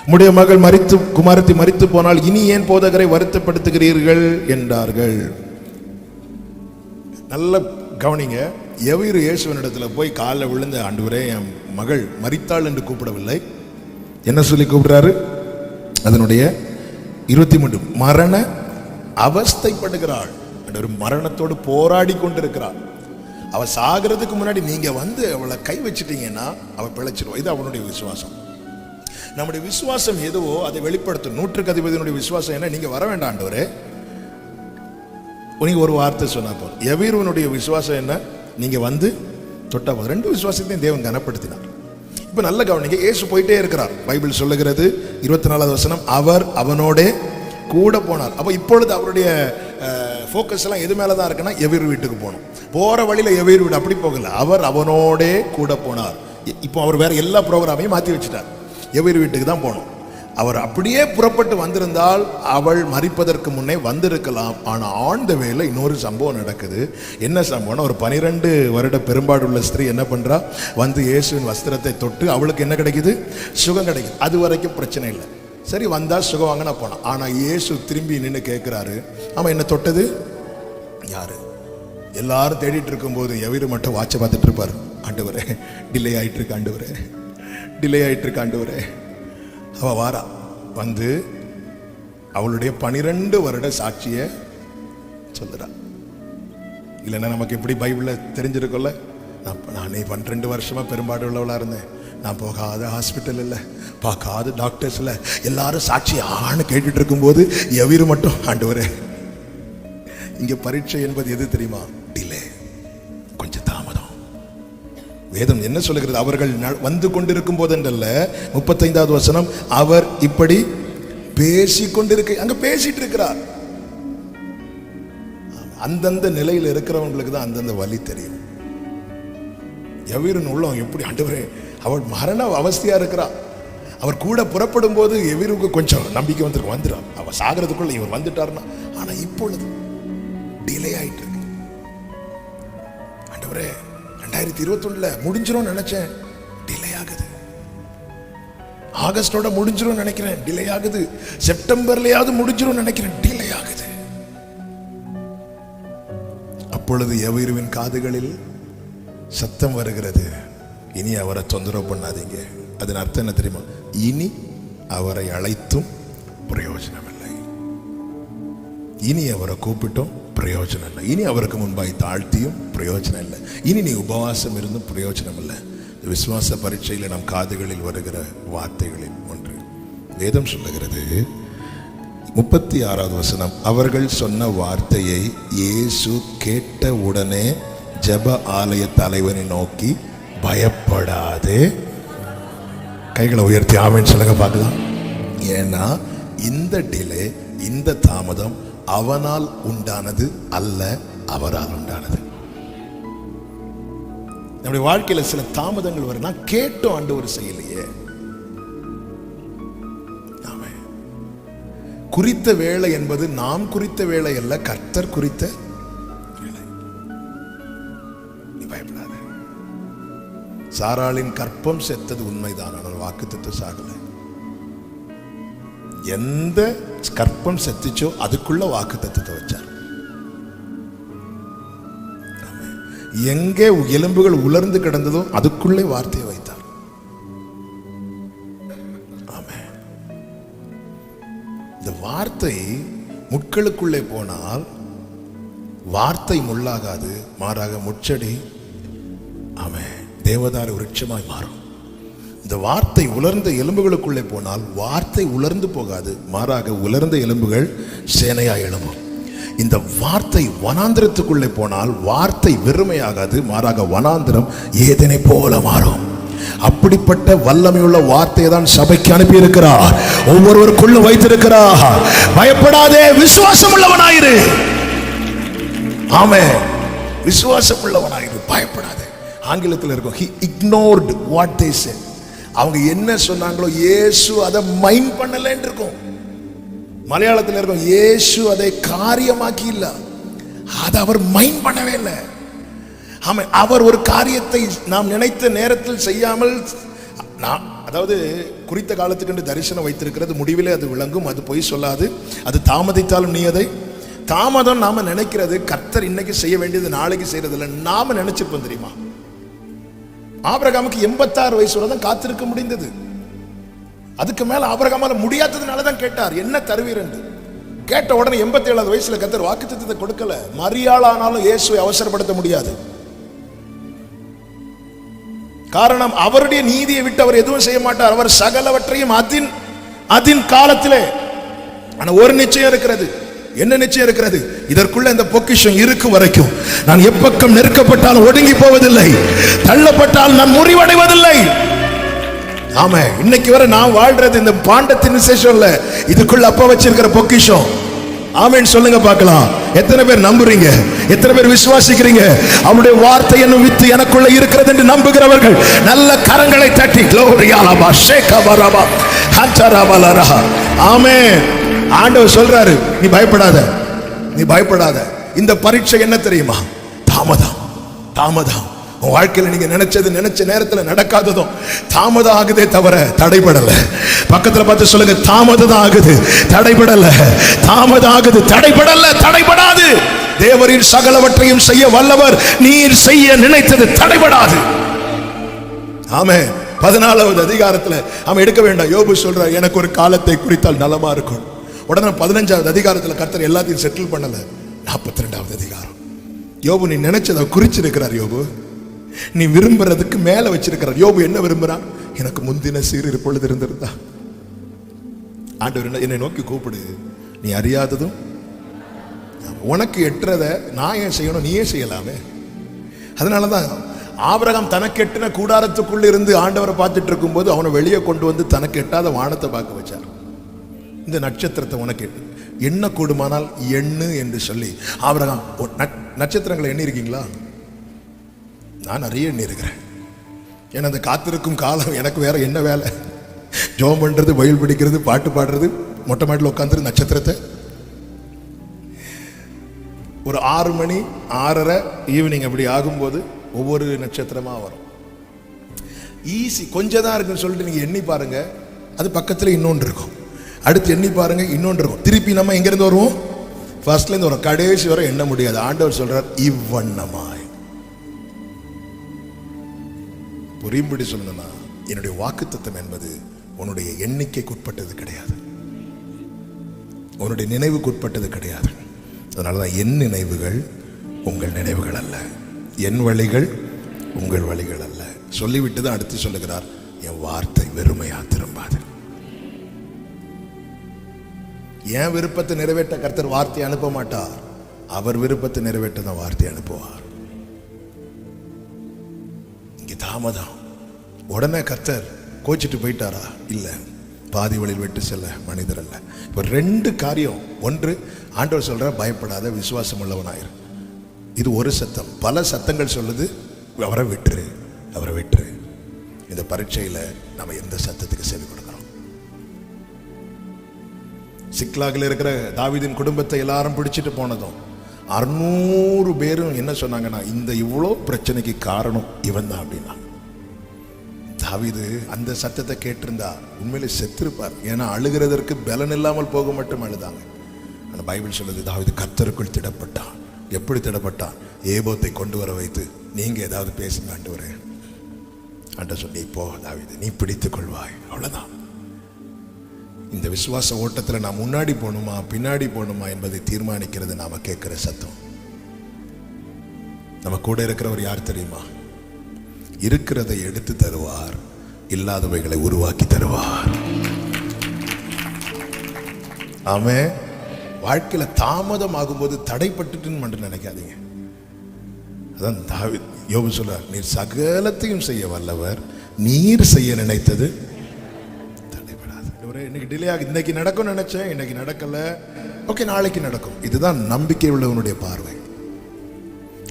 உம்முடைய மகள் குமாரத்தி மரித்து போனால் இனி ஏன் போதகரை வருத்தப்படுத்துகிறீர்கள் என்றார்கள். நல்ல கவனிங்க. எவரு இயேசுவனிடத்துல போய் காலில் விழுந்த, ஆண்டவரே என் மகள் மரித்தாள் என்று கூப்பிடவில்லை. என்ன சொல்லி கூப்பிடுறாரு? அதனுடைய 23 மரண அவஸ்தைப்படுகிறாள். மரணத்தோடு போராடி கொண்டிருக்கிறாள். அவ சாகிறதுக்கு முன்னாடி நீங்க வந்து அவளை கை வச்சிட்டீங்கன்னா அவ பிழைச்சிருவா. இது அவனுடைய விசுவாசம். நம்முடைய விசுவாசம் எதுவோ அதை வெளிப்படுத்தும். 100க்கு அதிபதியினுடைய விசுவாசம் என்ன? நீங்க வர வேண்டாம் ஆண்டவரே, நீங்க ஒரு வார்த்தை சொன்னா போதும். எவீருவனுடைய விசுவாசம் என்ன? நீங்க வந்து தொட்டா போதும். 2 விசுவாசத்தையும் தேவன் கனப்படுத்தினார். இப்ப நல்ல கவனிங்க. இயேசு போயிட்டே இருக்கிறார். பைபிள் சொல்லுகிறது 24வது வசனம், அவர் அவனோட கூட போனார். அப்ப இப்பொழுது அவருடைய ஃபோக்கஸ் எல்லாம் எது மேலதான் இருக்குன்னா எவீர் வீட்டுக்கு போகணும். போற வழியில எவீர் வீடு அப்படி போகல, அவர் அவனோட கூட போனார். இப்போ அவர் வேற எல்லா ப்ரோக்ராமையும் மாத்தி வச்சுட்டார். எவீர் வீட்டுக்கு தான் போகணும். அவர் அப்படியே புறப்பட்டு வந்திருந்தால் அவள் மரிப்பதற்கு முன்னே வந்திருக்கலாம். ஆனால் ஆன் த வேல இன்னொரு சம்பவம் நடக்குது. என்ன சம்பவம்னா, ஒரு 12 வருட பெரும்பாடுள்ள ஸ்திரீ என்ன பண்றா, வந்து இயேசுவின் வஸ்திரத்தை தொட்டு அவளுக்கு என்ன கிடைக்குது, சுகம் கிடைக்குது. அது வரைக்கும் பிரச்சனை இல்லை. சரி, வந்தா சுகம் வாங்கினா போனான். ஆனால் இயேசு திரும்பி நின்று கேட்கிறாரு, அவன் என்ன தொட்டது யாரு? எல்லாரும் தேடிட்டு இருக்கும்போது எவீர் மட்டும் வாட்சை பார்த்துட்டு இருப்பாரு. ஆண்டவரே டிலே ஆயிட்டு இருக்கு, ஆண்டவரே டிலே ஆயிட்டு இருக்கு, ஆண்டவரே. அவ வாரா, வந்து அவளுடைய 12 வருட சாட்சிய சொல்லுறா. இல்லைன்னா நமக்கு எப்படி பைபிள்ல தெரிஞ்சிருக்கோம்ல, நானே 12 வருஷமா பெரும்பாடு உள்ளவளா இருந்தேன், நான் போகாத ஹாஸ்பிட்டல் இல்லை, பார்க்காத டாக்டர்ஸ் இல்லை, எல்லாரும் சாட்சி ஆன்னு கேட்டுட்டு இருக்கும்போது எவீர் மட்டும், ஆண்டவரே. இங்க பரீட்சை என்பது எது தெரியுமா? டிலே, கொஞ்சம் தாமதம். வேதம் என்ன சொல்லுகிறது? அவர்கள் வந்து கொண்டிருக்கும் போது என்றல்ல, 35வது வசனம், அவர் இப்படி பேசிக்கொண்டிருக்க, அங்க பேசிட்டு இருக்கிறார். அந்தந்த நிலையில் இருக்கிறவங்களுக்கு தான் அந்தந்த வலி தெரியும். எவீரின் உள்ளம் எப்படி, ஆண்டவரே, அவள் மரண அவஸ்தையா இருக்கிறா. அவர் கூட புறப்படும் போது எவீருக்கு கொஞ்சம் நம்பிக்கை வந்துடும், அவர் சாகிறதுக்குள்ள இவர் வந்துட்டார்னா. ஆனா இப்பொழுது டிலே ஆயிட்டு இருக்கு. ஆண்டவரே 2021 முடிஞ்சிரும் நினைச்சேன், டிலே ஆகுது. ஆகஸ்டோட முடிஞ்சிரும் நினைக்கிறேன், டிலே ஆகுது. செப்டம்பர்லயாவது முடிஞ்சிரும் நினைக்கிறேன், டிலே ஆகுது. அப்பொழுது எவீருவின் காதுகளில் சத்தம் வருகிறது, இனி அவரை தொந்தரவு பண்ணாதீங்க. அதன் அர்த்தம் என்ன தெரியுமா? இனி அவரை அழைத்தும் பிரயோஜனம் இல்லை, இனி அவரை கூப்பிட்டும் பிரயோஜனம் இல்லை, இனி அவருக்கு முன்பாய் தாழ்த்தியும் பிரயோஜனம் இல்லை, இனி நீ உபவாசம் இருந்தும் பிரயோஜனம் இல்லை. விசுவாச பரீட்சையில் நம் காதுகளில் வருகிற வார்த்தைகளில் ஒன்று வேதம் சொல்லுகிறது. 36வது வசனம், அவர்கள் சொன்ன வார்த்தையை இயேசு கேட்ட உடனே ஜெப ஆலய தலைவனை நோக்கி, பயப்படாதே. கைகளை உயர்த்தி ஆமென் சொல்லுங்க பார்க்கலாம். ஏன்னா இந்த டிலே, இந்த தாமதம் அவனால் உண்டானது அல்ல, அவரால் உண்டானது. நம்முடைய வாழ்க்கையில சில தாமதங்கள் வரும்னா கேட்டோம், ஆண்டவர் செய்யலையே. குறித்த வேளை என்பது நாம் குறித்த வேளை அல்ல, கர்த்தர் குறித்த வேளை. நீ பயப்படாத. சாராளின் கற்பம் செத்தது உண்மைதான், ஆனால் வாக்குத்தத்தம் சாகல. எந்த கற்பம் செத்துச்சோ அதுக்குள்ள வாக்குத்தத்தத்தை வச்சார். எங்கே எலும்புகள் உலர்ந்து கிடந்ததோ அதுக்குள்ளே வார்த்தையை வைத்தார். இந்த வார்த்தை முட்களுக்குள்ளே போனால் வார்த்தை முள்ளாகாது, மாறாக முட்செடி தேவதாரு விருட்சமாய் மாறும். இந்த வார்த்தை உலர்ந்த எலும்புகளுக்குள்ளே போனால் வார்த்தை உலர்ந்து போகாது, மாறாக உலர்ந்த எலும்புகள் சேனையாய் எழும்பும். இந்த வார்த்தை வனாந்திரத்துக்குள்ளே போனால் வார்த்தை வெறுமையாகாது, மாறாக வனாந்திரம் ஏதனை போல மாறும். அப்படிப்பட்ட வல்லமையுள்ள வார்த்தையை தான் சபைக்கு அனுப்பி இருக்கிறார், ஒவ்வொருவருக்குள்ள வைத்திருக்கிறார். பயப்படாதே, விசுவாசம் உள்ளவனாயிரு. ஆமென், விசுவாசம் உள்ளவனாயிரு, பயப்படாதே. ஆங்கிலத்தில் இருக்கும், he ignored what they said. அவங்க என்ன சொன்னாங்களோ இயேசு அதை மைண்ட் பண்ணலன்னு இருக்கும். மலையாளத்தில் இருக்கும், இயேசு அதை காரியமாக்கி இல்ல, அதை அவர் மைண்ட் பண்ணவே இல்லை. ஆமாம், அவர் ஒரு காரியத்தை நாம் நினைத்த நேரத்தில் செய்யாமல், அதாவது குறித்த காலத்துக்கு என்று தரிசனம் வைத்திருக்கிறது, முடிவிலே அது விளங்கும், அது பொய் சொல்லாது. அது தாமதித்தாலும் நீ அதை தாமதம் நாம நினைக்கிறது, கர்த்தர் இன்னைக்கு செய்ய வேண்டியது நாளைக்கு செய்யறது இல்லை. நாம நினைச்சிருப்போம் தெரியுமா, ஆபிரகாமுக்கு 86 வயசு வரை தான் காத்திருக்க முடிந்தது. அதுக்கு மேல ஆபிரகாமால முடியாததுனால தான் கேட்டார், என்ன தருவீர் என்று. கேட்ட உடனே 87வது வயசுல கர்த்தர் வாக்குத்தத்தத்தை கொடுக்கல. மரியாளானாலும் இயேசுவை அவசரப்படுத்த முடியாது. காரணம், அவருடைய நீதியை விட்டு அவர் எதுவும் செய்ய மாட்டார். அவர் சகலவற்றையும் அதின் காலத்திலே. ஆனா ஒரு நிச்சயம் இருக்கிறது. என்ன நிச்சயம் இருக்கிறது? இதற்குள்ள இந்த பொக்கிஷம் இருக்கு வரைக்கும் நான் எப்பக்கம் நெருக்கப்பட்டாலும் ஒடுங்கி போவதில்லை, தள்ளப்பட்டால் நான் முறிவடைவதில்லை. ஆமா, இன்னைக்கு வரை நான் வாழ்றது இந்த பாண்டத்தின் விசேஷம் இல்ல, இதுக்குள்ள அப்ப வச்சிருக்கிற பொக்கிஷம். ஆமென் சொல்லுங்க பார்க்கலாம். எத்தனை பேர் நம்புறீங்க? எத்தனை பேர் விசுவாசிக்கிறீங்க? அவருடைய வார்த்தை என்னும் வித்து எனக்குள்ள இருக்கிறது என்று நம்புகிறவர்கள் நல்ல கரங்களை தட்டி க்ளோரியாலபா ஷேகபரபா ஹந்தரபலரா. ஆமென். ஆண்டவர் சொல்றாரு, நீ பயப்படாத, நீ பயப்படாத. இந்த பரீட்சை என்ன தெரியுமா? தாமதம். தாமதம். உன் வாழ்க்கையில் நீங்க நினைச்சது நினைச்ச நேரத்தில் நடக்காததும் தாமதம் ஆகுதே தவிர தடைபடல. பக்கத்துல பார்த்து சொல்லுங்க, தாமதம் ஆகுது, தடைபடல. தாமதம் ஆகுது, தடைபடல, தடைபடாது. தேவரின் சகலவற்றையும் செய்ய வல்லவர். நீர் செய்ய நினைத்தது தடைபடாது. ஆமென். 14வது அதிகாரத்துல அவன் எடுக்க வேண்டாம். யோபு சொல்றார், எனக்கு ஒரு காலத்தை குறித்தால் நலமா இருக்கும். உடனே 15வது அதிகாரத்துல கர்த்தர் எல்லாத்தையும் செட்டில் பண்ணல. 42வது அதிகாரம் யோபு நீ நினைச்சதை குறிச்சிருக்கிறார். யோபு நீ விரும்புறதுக்கு மேல வச்சிருக்கிறார். யோபு என்ன விரும்புறான்? எனக்கு முந்தின சீர் பொழுது இருந்திருந்தா. ஆண்டவர் என்னை நோக்கி கூப்பிடு, நீ அறியாததும் உனக்கு எட்டுறத நான் ஏன் செய்யணும், நீயே செய்யலாமே. அதனாலதான் ஆபிரகாம் தனக்கு எட்டின கூடாரத்துக்குள்ள இருந்து ஆண்டவரை பார்த்துட்டு இருக்கும் போது அவனை வெளியே கொண்டு வந்து தனக்கு எட்டாத வானத்தை பார்க்க வச்சார். இந்த நட்சத்திரத்தை உனக்கு எண்ண கூடுமானால் எண்ணு என்று சொல்லி ஆபிரகாம். நட்சத்திரங்களை எண்ணி இருக்கீங்களா? நான் நிறைய எண்ணி இருக்கிறேன். ஏன்னா அந்த காத்திருக்கும் காலம் எனக்கு வேற என்ன வேலை? ஜோம் பண்றது, வயல் பிடிக்கிறது, பாட்டு பாடுறது, மொட்டை மாட்டில் உட்காந்துரு நட்சத்திரத்தை. ஒரு 6 மணி 6:30 ஈவினிங் அப்படி ஆகும்போது ஒவ்வொரு நட்சத்திரமா வரும். ஈஸி, கொஞ்சம் தான் இருக்குன்னு சொல்லிட்டு நீங்க எண்ணி பாருங்க. அது பக்கத்துல இன்னொன்று இருக்கும். அடுத்து எண்ணி பாருங்க, இன்னொன்று இருக்கும். திருப்பி நம்ம எங்க இருந்து வருவோம்? ஃபர்ஸ்ட்ல இருந்து வரும். கடைசி வரை எண்ண முடியாது. ஆண்டவர் சொல்றார், இவ்வண்ணமாய். புரியும்படி சொல்லணும்னா, என்னுடைய வாக்குத்தத்தம் என்பது உன்னுடைய எண்ணிக்கைக்குட்பட்டது கிடையாது, உன்னுடைய நினைவுக்குட்பட்டது கிடையாது. அதனாலதான் என் நினைவுகள் உங்கள் நினைவுகள் அல்ல, என் வழிகள் உங்கள் வழிகள் அல்ல சொல்லிவிட்டு தான் அடுத்து சொல்லுகிறார், என் வார்த்தை வெறுமையா திரும்பாது. என் விருப்பத்தை நிறைவேற்ற கர்த்தர் வார்த்தையை அனுப்ப மாட்டார். அவர் விருப்பத்தை நிறைவேற்ற தான் வார்த்தையை அனுப்புவார். இங்க தாமதம். உடனே கர்த்தர் கோச்சிட்டு போயிட்டாரா? இல்ல, பாதி வழியில் விட்டு செல்ல மனிதர் அல்ல. இப்போ 2 காரியம். ஒன்று, ஆண்டவர் சொல்ற பயப்படாத, விசுவாசம் உள்ளவனாயிரு. இது ஒரு சத்தம். பல சத்தங்கள் சொல்லுது, அவரை விட்டுரு, அவரை விட்டுரு. இந்த பரீட்சையில நம்ம எந்த சத்தத்துக்கு செவி கொடுக்கிறோம்? சிக்லாகில் இருக்கிற தாவீதின் குடும்பத்தை எல்லாரும் பிடிச்சிட்டு போனதும் 600 பேரும் என்ன சொன்னாங்கன்னா, இந்த இவ்வளோ பிரச்சனைக்கு காரணம் இவன் தான் அப்படின்னா. தாவீது அந்த சத்தத்தை கேட்டிருந்தா உண்மையிலே செத்திருப்பார். ஏன்னா அழுகிறதற்கு பலன் இல்லாமல் போக மட்டும் அழுதாங்க. ஆனால் பைபிள் சொல்லுது, தாவீது கர்த்தருக்குள் திடப்பட்டான். எப்படி திடப்பட்டான்? ஏபோத்தை கொண்டு வர வைத்து, நீங்க ஏதாவது பேசுங்க ஆண்டவரே. ஆண்டவர் சொல்லி, இப்போ தாவீது நீ பிடித்துக் கொள்வாய். அவ்வளவுதான். இந்த விசுவாச ஓட்டத்தில் நான் முன்னாடி போகணுமா பின்னாடி போகணுமா என்பதை தீர்மானிக்கிறது நாம கேட்கிற சத்தம். நம்ம கூட இருக்கிறவர் யார் தெரியுமா? இருக்கிறதை எடுத்து தருவார், இல்லாதவைகளை உருவாக்கி தருவார். ஆமே. வாழ்க்கையில தாமதம் ஆகும்போது தடைப்பட்டுட்டுன்னு மட்டும் நினைக்காதீங்க. அதான் தாவீது, யோபு சொல்றார், நீர் சகலத்தையும் செய்ய வல்லவர், நீர் செய்ய நினைத்தது தடைபடாது. இன்னைக்கு டிலே ஆகுது, இன்னைக்கு நடக்கும் நினைச்சேன், இன்னைக்கு நடக்கல, ஓகே நாளைக்கு நடக்கும். இதுதான் நம்பிக்கை உள்ளவனுடைய பார்வை.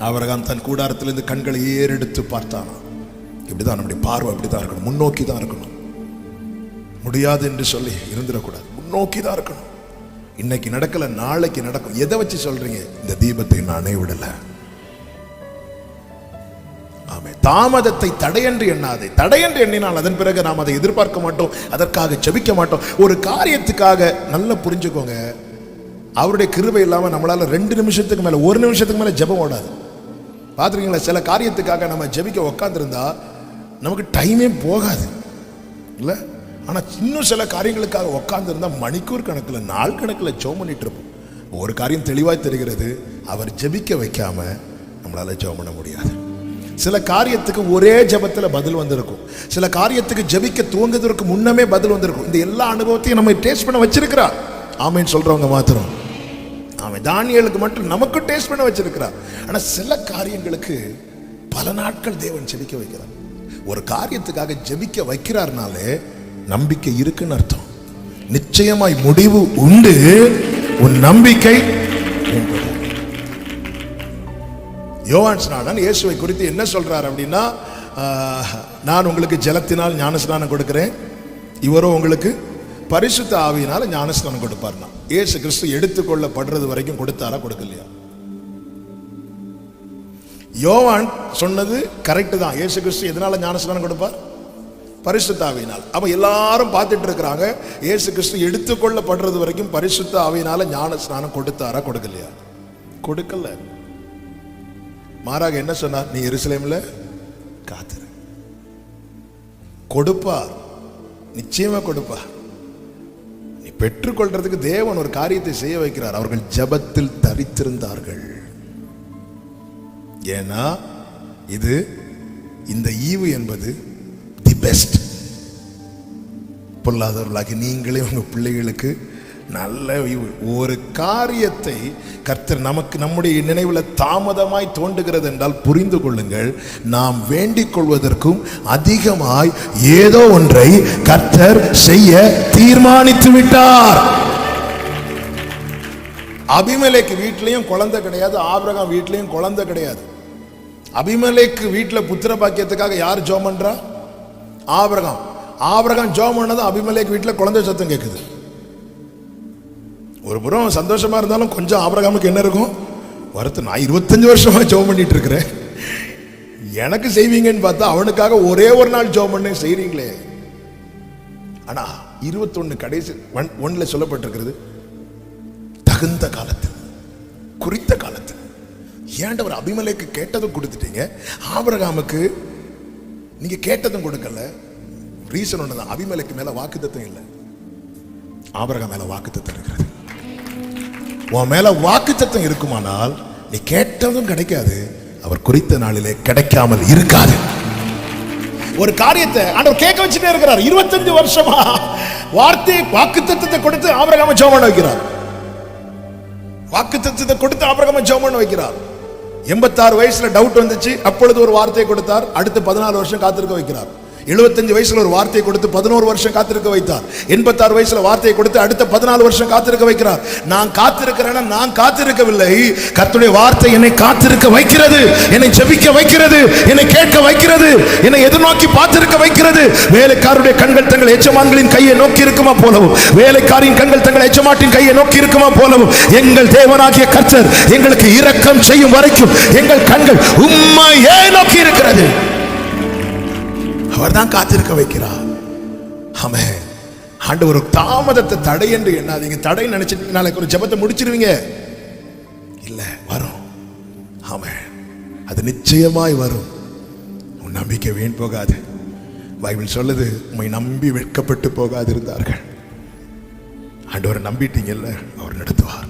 ஆபிரகாம் தன் கூடாரத்திலிருந்து கண்களை ஏறெடுத்து பார்த்தானா. இப்படிதான் நம்முடைய பார்வை, அப்படிதான் இருக்கணும், முன்னோக்கி தான் இருக்கணும். முடியாது என்று சொல்லி இருந்துடக்கூடாது, முன்னோக்கி தான் இருக்கணும். இன்னைக்கு நடக்கல, நாளைக்கு நடக்கும். எதை வச்சு சொல்றீங்க? இந்த தீபத்தை நானே விடல. ஆமே. தாமதத்தை தடையென்று எண்ணாதே. தடையென்று எண்ணினால் அதன் பிறகு நாம் அதை எதிர்பார்க்க மாட்டோம், அதற்காக ஜெபிக்க மாட்டோம். ஒரு காரியத்துக்காக நல்லா புரிஞ்சுக்கோங்க, அவருடைய கிருபை இல்லாம நம்மளால 2 நிமிஷத்துக்கு மேல 1 நிமிஷத்துக்கு மேல ஜெபம் ஓடாது. பார்த்துருக்கீங்களா? சில காரியத்துக்காக நம்ம ஜெபிக்க உட்காந்துருந்தா நமக்கு டைமே போகாது இல்லை. ஆனால் இன்னும் சில காரியங்களுக்காக உட்காந்துருந்தா மணிக்கூர் கணக்கில் நாள் கணக்கில் ஜெபம் பண்ணிட்டு இருப்போம். ஒரு காரியம் தெளிவாக தெரிகிறது, அவர் ஜெபிக்க வைக்காம நம்மளால ஜெபம் பண்ண முடியாது. சில காரியத்துக்கு ஒரே ஜெபத்தில் பதில் வந்திருக்கும், சில காரியத்துக்கு ஜெபிக்க துவங்குவதற்கு முன்னமே பதில் வந்திருக்கும். இந்த எல்லா அனுபவத்தையும் நம்ம டேஸ்ட் பண்ண வச்சிருக்கிறார். ஆமேன்னு சொல்றவங்க மாத்திரம் ஆமாம். தானியேலுக்கு மட்டும் நமக்கு டேஸ்ட் பண்ண வச்சிருக்கிறார். ஆனால் சில காரியங்களுக்கு பல நாட்கள் தேவன் ஜெபிக்க வைக்கிறார். ஒரு காரியத்துக்காக ஜெபிக்க வைக்கிறார்னாலே நம்பிக்கை இருக்குன்னு அர்த்தம். நிச்சயமாய் முடிவு உண்டு, உன் நம்பிக்கை. யோவான் ஸ்நானன் இயேசுவை குறித்து என்ன சொல்றார் அப்படின்னா, நான் உங்களுக்கு ஜலத்தினால் ஞானஸ்நானம் கொடுக்கிறேன், இவரோ உங்களுக்கு பரிசுத்த ஆவியினால ஞானஸ்நானம் கொடுப்பார்னா. இயேசு கிறிஸ்து எடுத்துக்கொள்ளப்படுறது வரைக்கும் கொடுத்தாரா, கொடுக்கலையா? யோவான் சொன்னது கரெக்ட் தான். இயேசு கிறிஸ்து எதனால ஞானஸ்நானம் கொடுப்பார்? பரிசுத்த ஆவியினால். அப்ப எல்லாரும் பார்த்துட்டு இருக்கிறாங்க, இயேசு கிறிஸ்து எடுத்துக்கொள்ளப்படுறது வரைக்கும் பரிசுத்த ஆவியினால ஞானஸ்நானம் கொடுத்தாரா, கொடுக்கலையா? கொடுக்கல. மாறாக என்ன சொன்னார்? நீ எருசலேம்ல காத்திரு, கொடுப்பார், நிச்சயமா கொடுப்பார். நீ பெற்றுக்கொள்றதுக்கு தேவன் ஒரு காரியத்தை செய்ய வைக்கிறார். அவர்கள் ஜெபத்தில் தரித்திருந்தார்கள். ஏன்னா இது இந்த ஈவு என்பது தி பெஸ்ட். பொல்லாதவர்களாகி நீங்களே உங்க பிள்ளைகளுக்கு நல்ல ஈவு. ஒரு காரியத்தை கர்த்தர் நமக்கு நம்முடைய நினைவுல தாமதமாய் தோன்றுகிறது என்றால் புரிந்து கொள்ளுங்கள், நாம் வேண்டிக் கொள்வதற்கும் அதிகமாய் ஏதோ ஒன்றை கர்த்தர் செய்ய தீர்மானித்து விட்டார். அபிமெலேக்கு வீட்லயும் குழந்தை கிடையாது, ஆபிரகாம் வீட்லயும் குழந்தை கிடையாது. அபிமெலேக்கு வீட்டுல புத்திர பாக்கியத்துக்காக யார் ஜெபம் பண்றா? ஆபிரகாம். ஆபிரகாம் ஜெபம் பண்ணது அபிமெலேக்கு வீட்டுல குழந்தை சத்தம் கேட்குது. ஒரு புறம் சந்தோஷமா இருந்தாலும் கொஞ்சம் ஆபிரகாமுக்கு என்ன இருக்கும்? வருத்தம். நான் 25 வருஷமா ஜெபம் பண்ணிட்டு இருக்கிறேன், எனக்கு செய்வீங்கன்னு பார்த்தா அவனுக்காக ஒரே ஒரு நாள் ஜெபம் பண்ண செய்றீங்களே. ஆனா 21 கடைசி 1 சொல்லப்பட்டிருக்கிறது, தகுந்த காலத்தில், குறித்த காலத்தில். ஏண்டவர் அபிமெலேக்கு கேட்டதும் கொடுத்துட்டீங்க, ஆபிரகாமுக்கு நீங்க கேட்டதும் கொடுக்கல. ரீசன் ஒண்ணுதான், அபிமெலேக்கு மேல வாக்குத்தத்தம் இல்லை, ஆபிரகாம் மேல வாக்குத்தத்தம் இருக்கிறது. உன் மேல வாக்குத்தத்தம் இருக்குமானால் நீ கேட்டதும் கிடைக்காது, அவர் குறித்த நாளிலே கிடைக்காமல் இருக்காது. ஒரு காரியத்தை ஆண்டவர் கேட்க வச்சுட்டே இருக்கிறார். 25 வருஷமா வார்த்தை வாக்குத்தத்தத்தை கொடுத்து ஆபிரகாமை ஜெபம் பண்ண வைக்கிறார். வாக்குத்தத்தத்தை கொடுத்து ஆபிரகாமை ஜெபம் பண்ண வைக்கிறார். 86 வயசுல டவுட் வந்துச்சு, அப்பொழுது ஒரு வார்த்தையை கொடுத்தார். அடுத்து 14 வருஷம் காத்திருக்க வைக்கிறார். 75 வயசுல ஒரு வார்த்தையை கொடுத்து 11 வருஷம் காத்திருக்க வைத்தார். 86 வயசுல வார்த்தையை கொடுத்து அடுத்த 14 வருஷம் காத்திருக்க வைக்கிறார். நான் காத்திருக்கிறேன்னா நான் காத்திருக்கவில்லை, கர்த்தருடைய வார்த்தை என்னை காத்திருக்க வைக்கிறது, என்னை ஜெபிக்க வைக்கிறது, என்னை கேட்க வைக்கிறது, என்னை எதிர்நோக்கி பார்த்திருக்க வைக்கிறது. வேலைக்காரருடைய கண்கள் தங்கள் எஜமான்களின் கையை நோக்கி இருக்குமா போலவும், வேலைக்காரின் கண்கள் தங்கள் எஜமாட்டின் கையை நோக்கி இருக்குமா போலவும், எங்கள் தேவனாகிய கர்த்தர் எங்களுக்கு இரக்கம் செய்யும் வரைக்கும் எங்கள் கண்கள் உம்மையே நோக்கி இருக்கிறது. அவர் தான் காத்திருக்க வைக்கிறார். ஆமென். ஆண்டவர் ஒரு தாமதத்தை தடை என்று எண்ணாதீங்க. தடை நினைச்சிட்டு நாளைக்கு ஒரு ஜெபத்தை முடிச்சிருவீங்க இல்ல, வரும். ஆமென். அது நிச்சயமாய் வரும். உன் நம்பிக்கை வீண் போகாது. பைபிள் சொல்லுது, உம்மை நம்பி வெட்கப்பட்டு போகாது இருந்தார்கள். ஆண்டவரை நம்பிட்டீங்கல்ல, அவர் நடத்துவார்,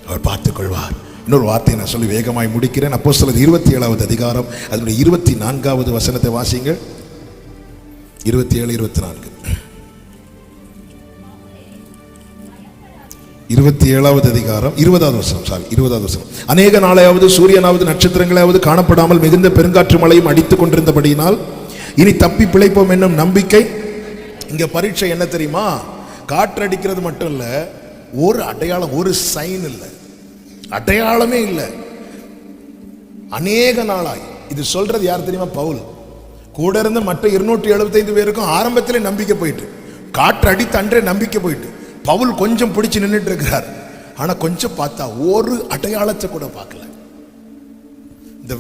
அவர் பார்த்துக் கொள்வார். இன்னொரு வார்த்தையை நான் சொல்லி வேகமாய் முடிக்கிறேன். அப்போஸ்தலர் 27வது அதிகாரம் அதனுடைய 24வது வசனத்தை வாசிங்கள். 27, 24. 27வது அதிகாரம் 20வது வசனம். 20வது வசனம். அநேக நாளையாவது சூரியனாவது நட்சத்திரங்களாவது காணப்படாமல் மிகுந்த பெருங்காற்று மழையும் அடித்துக் கொண்டிருந்தபடியினால் இனி தப்பி பிழைப்போம் என்னும் நம்பிக்கை. இங்க பரீட்சை என்ன தெரியுமா? காற்று அடிக்கிறது மட்டும் இல்ல, ஒரு அடையாளம், ஒரு சைன் இல்லை, அடையாளமே இல்லை. அநேக நாளாய். இது சொல்றது யார் தெரியுமா? பவுல். கூட இருந்த மற்ற 275 பேருக்கும் ஆரம்பத்திலே நம்பிக்கை போயிட்டு, காற்று அடித்த அன்றே நம்பிக்கை போயிட்டு, பவுல் கொஞ்சம் பிடிச்சு நின்றுட்டு இருக்கிறார். ஆனா கொஞ்சம் பார்த்தா ஒரு அடையாளத்தை கூட பார்க்கல. இந்த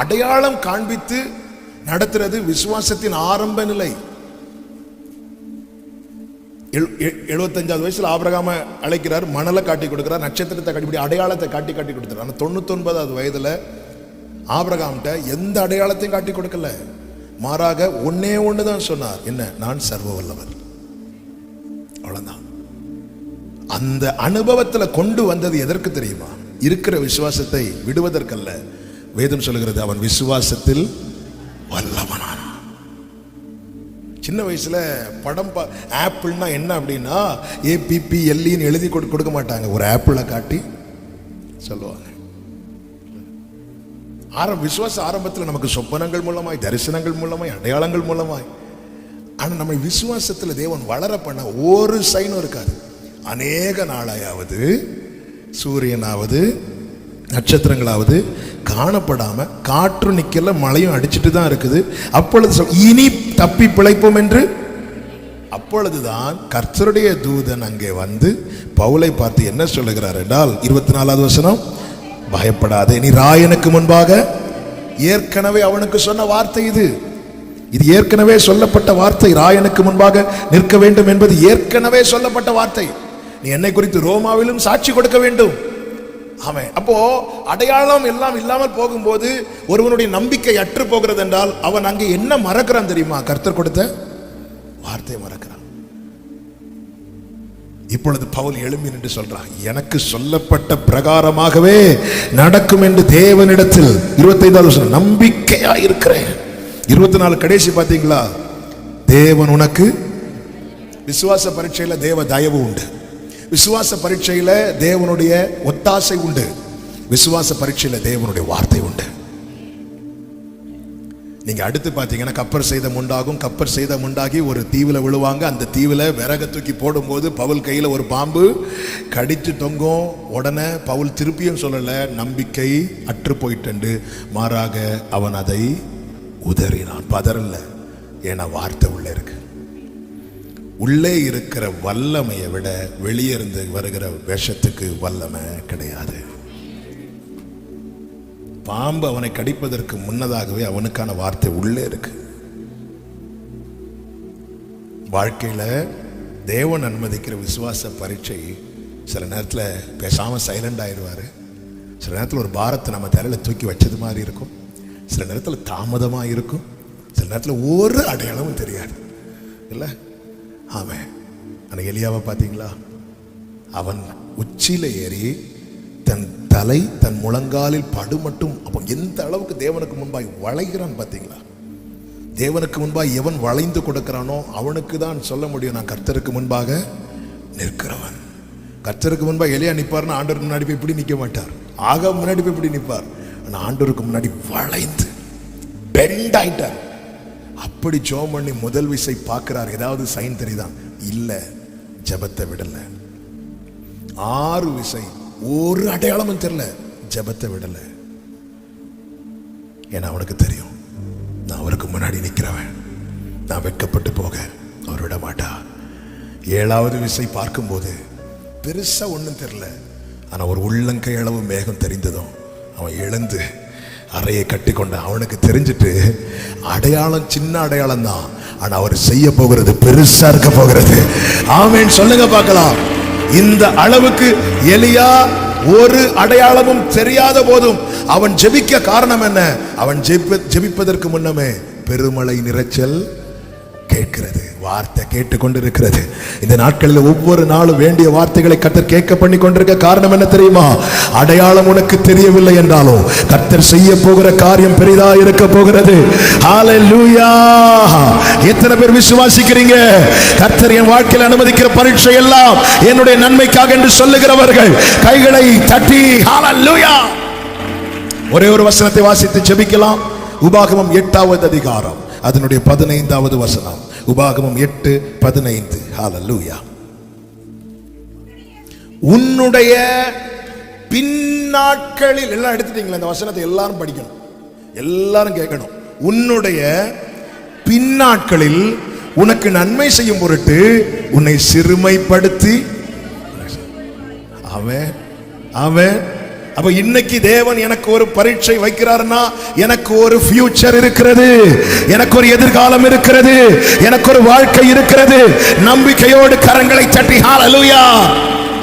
அடையாளம் காண்பித்து நடத்துறது விசுவாசத்தின் ஆரம்ப நிலை. 75வது வயசுல ஆபிரகாம அழைக்கிறார், மணலை காட்டி கொடுக்கிறார், நட்சத்திரத்தை காட்டி, அடையாளத்தை காட்டி கொடுக்கிறார். ஆனா 99வது வயதுல ஆபிரகாம்கிட்ட எந்த அடையாளத்தையும் காட்டி கொடுக்கல. மாறாக ஒன்னே ஒண்ணுதான் சொன்னார். என்ன? நான் சர்வ வல்லவர். அவ்வளவுதான். அந்த அனுபவத்துல கொண்டு வந்தது எதற்கு தெரியுமா? இருக்கிற விசுவாசத்தை விடுவதற்கல்ல. வேதம் சொல்லுகிறது, அவன் விசுவாசத்தில் வல்லவனான. சின்ன வயசுல படம் ஆப்பிள்னா என்ன அப்படின்னா APPLEன்னு எழுதி கொடுக்க மாட்டாங்க, ஒரு ஆப்பிளை காட்டி சொல்லுவாங்க. விசுவாச ஆரம்பத்தில் நமக்கு சொப்பனங்கள் மூலமாய், தரிசனங்கள் மூலமாய், அடையாளங்கள் மூலமாய். ஆனா நம்ம விசுவாசத்தில் தேவன் வளர பண்ண ஒரு சைனும் இருக்காது. அநேக நாளாயாவது சூரியனாவது நட்சத்திரங்களாவது காணப்படாம, காற்று நிக்கல, மழையும் அடிச்சுட்டு தான் இருக்குது. அப்பொழுது இனி தப்பி பிழைப்போம் என்று. அப்பொழுதுதான் கர்த்தருடைய தூதன் அங்கே வந்து பவுலை பார்த்து என்ன சொல்லுகிறார் என்றால் 24வது வசனம், பயப்படாதே, நீ ராயனுக்கு முன்பாக. ஏற்கனவே அவனுக்கு சொன்ன வார்த்தை இது ஏற்கனவே சொல்லப்பட்ட வார்த்தை. ராயனுக்கு முன்பாக நிற்க வேண்டும் என்பது ஏற்கனவே சொல்லப்பட்ட வார்த்தை. நீ என்னை குறித்து ரோமாவிலும் சாட்சி கொடுக்க வேண்டும். ஆமே. அப்போ அடையாளம் எல்லாம் இல்லாமல் போகும்போது ஒருவனுடைய நம்பிக்கை அற்று போகிறது என்றால் அவன் அங்கே என்ன மறக்கிறான் தெரியுமா? கர்த்தர் கொடுத்த வார்த்தையை மறக்கிறான். இப்பொழுது பவுல் எழும்பி நின்று சொல்றான், எனக்கு சொல்லப்பட்ட பிரகாரமாகவே நடக்கும் என்று தேவனிடத்தில் 25வது வசனம் நம்பிக்கையா இருக்கிறேன். 24 கடைசி பாத்தீங்களா? தேவன் உனக்கு விசுவாச பரீட்சையில தேவ தயவு உண்டு. விசுவாச பரீட்சையில தேவனுடைய ஒத்தாசை உண்டு. விசுவாச பரீட்சையில தேவனுடைய வார்த்தை உண்டு. நீங்க அடுத்து பாத்தீங்கன்னா கப்பர் சேதம் உண்டாகும். கப்பர் சேதம் உண்டாகி ஒரு தீவுல விழுவாங்க. அந்த தீவுல விறக தூக்கி போடும்போது பவுல் கையில ஒரு பாம்பு கடிச்சு தொங்கும். உடனே பவுல் திருப்பியும் சொல்லல நம்பிக்கை அற்று போயிட்டு, மாறாக அவன் அதை உதறினான். பதறல, ஏன்னா வார்த்தை உள்ள இருக்கு. உள்ளே இருக்கிற வல்லமையை விட வெளியே இருந்து வருகிற விஷத்துக்கு வல்லமை கிடையாது. பாம்பு அவனை கடிப்பதற்கு முன்னதாகவே அவனுக்கான வார்த்தை உள்ளே இருக்கு. வாழ்க்கையில தேவன் அனுமதிக்கிற விசுவாச பரீட்சை சில நேரத்தில் பேசாம சைலண்ட் ஆயிடுவாரு. சில நேரத்தில் ஒரு பாரத்தை நம்ம தலையில தூக்கி வச்சது மாதிரி இருக்கும். சில நேரத்தில் தாமதமா இருக்கும். சில நேரத்தில் ஒரு அடையாளமும் தெரியாது இல்ல. ஆமாம். ஆனால் எலியாவை பார்த்தீங்களா? அவன் உச்சியில ஏறி தன் தலை தன் முழங்காலில் படு மட்டும். அப்போ எந்த அளவுக்கு தேவனுக்கு முன்பாய் வளைகிறான் பார்த்தீங்களா? தேவனுக்கு முன்பாய் எவன் வளைந்து கொடுக்கிறானோ அவனுக்கு தான் சொல்ல முடியும், நான் கர்த்தருக்கு முன்பாக நிற்கிறவன். கர்த்தருக்கு முன்பாக எலியா நிற்பார்னா ஆண்டவருக்கு முன்னாடி போய் இப்படி நிற்க மாட்டார். ஆக முன்னாடி போய் இப்படி நிற்பார். ஆனால் ஆண்டவருக்கு முன்னாடி வளைந்து பெண்ட் ஆயிட்டார். அப்படி ஜெபம் பண்ணி முதல் விசை பார்க்கிறார். ஏதாவது சைன் தெரியுதான்? இல்ல. ஜெபத்தை விடல. 6 விசை ஒரு அடையாளமும் தெரியல. ஜெபத்தை விடல. ஏன்னா அவனுக்கு தெரியும், நான் அவருக்கு முன்னாடி நிற்கிறவன். நான் வெட்கப்பட்டு போக அவர் விட மாட்டா. 7வது விசை பார்க்கும்போது பெருசா ஒன்றும் தெரியல. ஆனா ஒரு உள்ளங்கை அளவு மேகம் தெரிந்ததும் அவன் எழுந்து அறையை கட்டி கொண்ட. அவனுக்கு தெரிஞ்சிட்டு அடையாளம் சின்ன அடையாளம் தான், ஆனா அவர் செய்ய போகிறது பெருசா இருக்க போகிறது. ஆமென் சொல்லுங்க பார்க்கலாம். இந்த அளவுக்கு எலியா ஒரு அடையாளமும் தெரியாத போதும் அவன் ஜெபிக்க காரணம் என்ன? அவன் ஜெபிப்பதற்கு முன்னமே பெருமழை நிறைச்சல் கேட்கிறது. வார்த்தை கேட்டுக்கொண்டிருக்கிறது. இந்த நாட்களில் ஒவ்வொரு நாளும் வேண்டிய வார்த்தைகளை கர்த்தர் கேட்க பண்ணி கொண்டிருக்க காரணம் என்ன தெரியுமா? அடையாளம் உனக்கு தெரியவில்லை என்றாலும் கர்த்தர் செய்ய போகிற காரியம் பெரிதா இருக்க போகிறது. ஹல்லேலூயா! எத்தனை பேர் விசுவாசிக்கிறீங்க? கர்த்தர் என் வாழ்க்கையில் அனுமதிக்கிற பரீட்சை எல்லாம் என்னுடைய நன்மைக்காக என்று சொல்லுகிறவர்கள் கைகளை தட்டி ஹல்லேலூயா! ஒரே ஒரு வசனத்தை வாசித்து ஜெபிக்கலாம். உபாகமம் 8வது அதிகாரம் அதனுடைய 15வது வசனம். உபாகமம் 8:15. ஹல்லேலூயா! உன்னுடைய பின்னாட்களில், எல்லாம் எடுத்துட்டீங்களா? இந்த வசனத்தை எல்லாரும் படிக்கணும், எல்லாரும் கேட்கணும். உன்னுடைய பின்னாட்களில் உனக்கு நன்மை செய்யும் பொருட்டு உன்னை சிறுமைப்படுத்தி. அவன் அவன் அப்ப இன்னைக்கு தேவன் எனக்கு ஒரு பரீட்சை வைக்கிறார்னா எனக்கு ஒரு ஃபியூச்சர் இருக்கிறது, எனக்கு ஒரு எதிர்காலம் இருக்கிறது, எனக்கு ஒரு வாழ்க்கை இருக்கிறது. நம்பிக்கையோடு கரங்களை தட்டி ஹல்லேலூயா!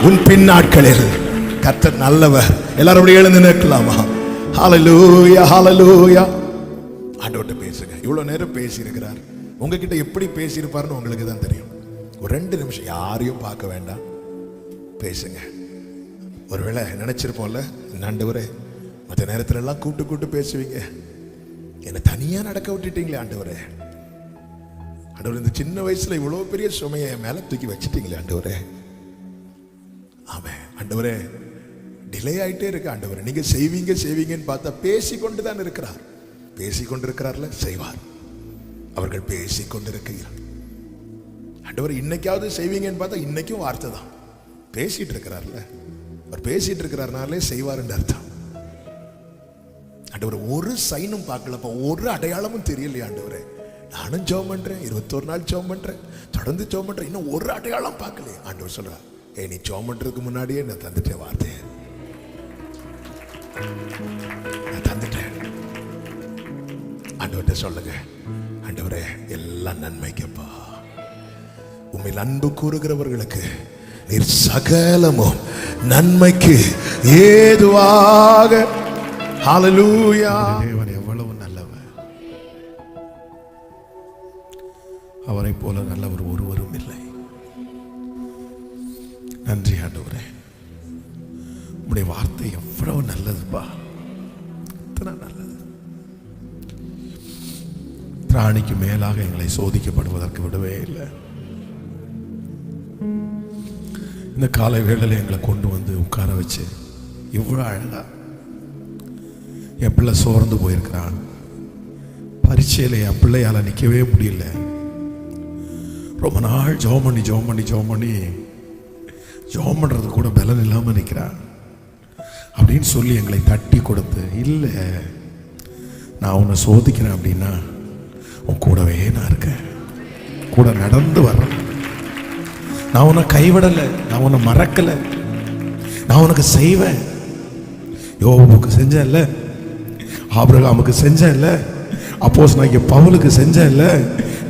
உன் பின்னாட்களில் கர்த்தர் நல்லவர். எல்லாரும் எழுந்து நிற்கலாமா? ஹல்லேலூயா! ஹல்லேலூயா! ஆண்டவர்கிட்ட பேசுங்க. இவ்வளவு நேரம் பேசி இருக்கிறார். உங்ககிட்ட எப்படி பேசியிருப்பாருன்னு உங்களுக்கு தான் தெரியும். ஒரு 2 நிமிஷம் யாரையும் பார்க்க வேண்டாம், பேசுங்க. ஒருவேளை நினைச்சிருப்போம்ல, ஆண்டவரே மற்ற நேரத்துல எல்லாம் கூட்டு பேசுவீங்க, என்னை தனியா நடக்க விட்டுட்டீங்களே ஆண்டவரே. ஆண்டவரே, இந்த சின்ன வயசுல இவ்வளவு பெரிய சுமையை மேல தூக்கி வச்சுட்டீங்களே ஆண்டவரே. ஆமென். ஆண்டவரே, டிலே ஆயிட்டே இருக்கு ஆண்டவரே. நீங்க செய்வீங்கன்னு பார்த்தா பேசிக்கொண்டு தான் இருக்கிறார். பேசிக்கொண்டிருக்கிறார்ல, செய்வார். அவர்கள் பேசிக்கொண்டிருக்கிறார். ஆண்டவரே, இன்னைக்காவது செய்வீங்கன்னு பார்த்தா இன்னைக்கும் வார்த்தை தான். பேசிட்டு இருக்கிறார்ல, அவர் பேசிட்டு இருக்கிறார்னாலே செய்வாருன்னு அர்த்தம். ஆண்டவர் ஒரு சைனும் பார்க்கலப்பா, ஒரு அடையாளமும் தெரியலையா ஆண்டவரே. நானும் ஜெபம் பண்றேன், 21 நாள் ஜெபம் பண்றேன், தொடர்ந்து ஜெபம் பண்றேன், இன்னும் ஒரு அடையாளம் பார்க்கலையே. ஆண்டவர் சொல்றார், நீ ஜெபம் பண்றதுக்கு முன்னாடியே நான் தந்துட்டேன் வார்த்தையை, நான் தந்துட்டேன். ஆண்டவர்கிட்ட சொல்லுங்க, ஆண்டவரே எல்லாம் நன்மைக்கப்பா, உம்மில் அன்பு கூறுகிறவர்களுக்கு நீர் சகலமும் நன்மைக்கு ஏதுவாக. ஹல்லேலூயா. தேவன் எவ்வளவு நல்லவர், அவரை போல நல்லவர் ஒருவரும் இல்லை. நன்றி ஆண்டவரே, உம்முடைய வார்த்தை எவ்வளவு நல்லதுப்பா, எத்தனை நல்லது. பிராணிக்கு மேலாக எங்களை சோதிக்கப்படுவதற்கு விடவே இல்லை. இந்த காலை வேளையில் எங்களை கொண்டு வந்து உட்கார வச்சு இவ்வளோ அழகா, என் பிள்ளை சோர்ந்து போயிருக்கிறான், பரீட்சையில் என் பிள்ளையால் நிற்கவே முடியல, ரொம்ப நாள் ஜெபம் பண்ணி ஜெபம் பண்ணுறது கூட பலன் இல்லாமல் நிற்கிறான் அப்படின்னு சொல்லி எங்களை தட்டி கொடுத்து, இல்லை நான் உன்னை சோதிக்கிறேன் அப்படின்னா உன் கூடவே நான் இருக்கேன், கூட நடந்து வர்றேன், நான் உன்னை கைவிடலை, நான் உன்னை மறக்கலை, நான் உனக்கு செய்வேன். யோபுக்கு செஞ்சேன்ல, ஆபிரகாமுக்கு செஞ்சேன்ல, அப்போஸ்தலனாகிய பவுலுக்கு செஞ்சேன்ல.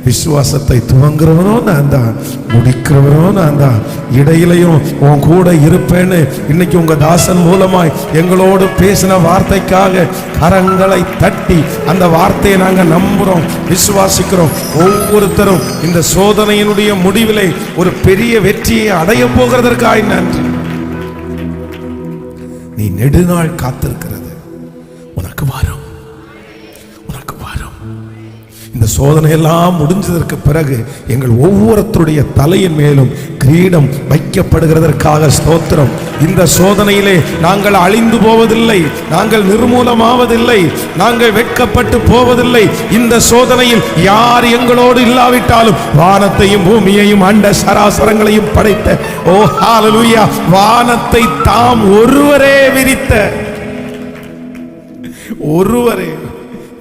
விசுவாசத்தை துவங்குறவனும் நான் தான், முடிக்கிறவனும் நான் தான், இடையிலையும் உன் கூட இருப்பேன்னு இன்னைக்கு உங்க தாசன் மூலமாய் எங்களோடு பேசின வார்த்தைக்காக கரங்களை தட்டி அந்த வார்த்தையை நாங்க நம்புறோம், விசுவாசிக்கிறோம். ஒவ்வொருத்தரும் இந்த சோதனையினுடைய முடிவிலே ஒரு பெரிய வெற்றியை அடைய போகிறதற்காக நன்றி. நீ நெடுநாள் காத்திருக்கிறது உனக்கு வரும், உனக்கு வரும். இந்த சோதனை எல்லாம் முடிஞ்சதற்கு பிறகு எங்கள் ஒவ்வொருத்தருடைய தலையின் மேலும் கிரீடம் வைக்கப்படுகிறதற்காக ஸ்தோத்திரம். இந்த சோதனையிலே நாங்கள் அழிந்து போவதில்லை, நாங்கள் நிர்மூலமாவதில்லை, நாங்கள் வெட்கப்பட்டு போவதில்லை. இந்த சோதனையில் யார் எங்களோடு இல்லாவிட்டாலும் வானத்தையும் பூமியையும் அண்ட சராசரங்களையும் படைத்த ஓ ஹல்லேலூயா, வானத்தை தாம் ஒருவரே விரித்த ஒருவரே,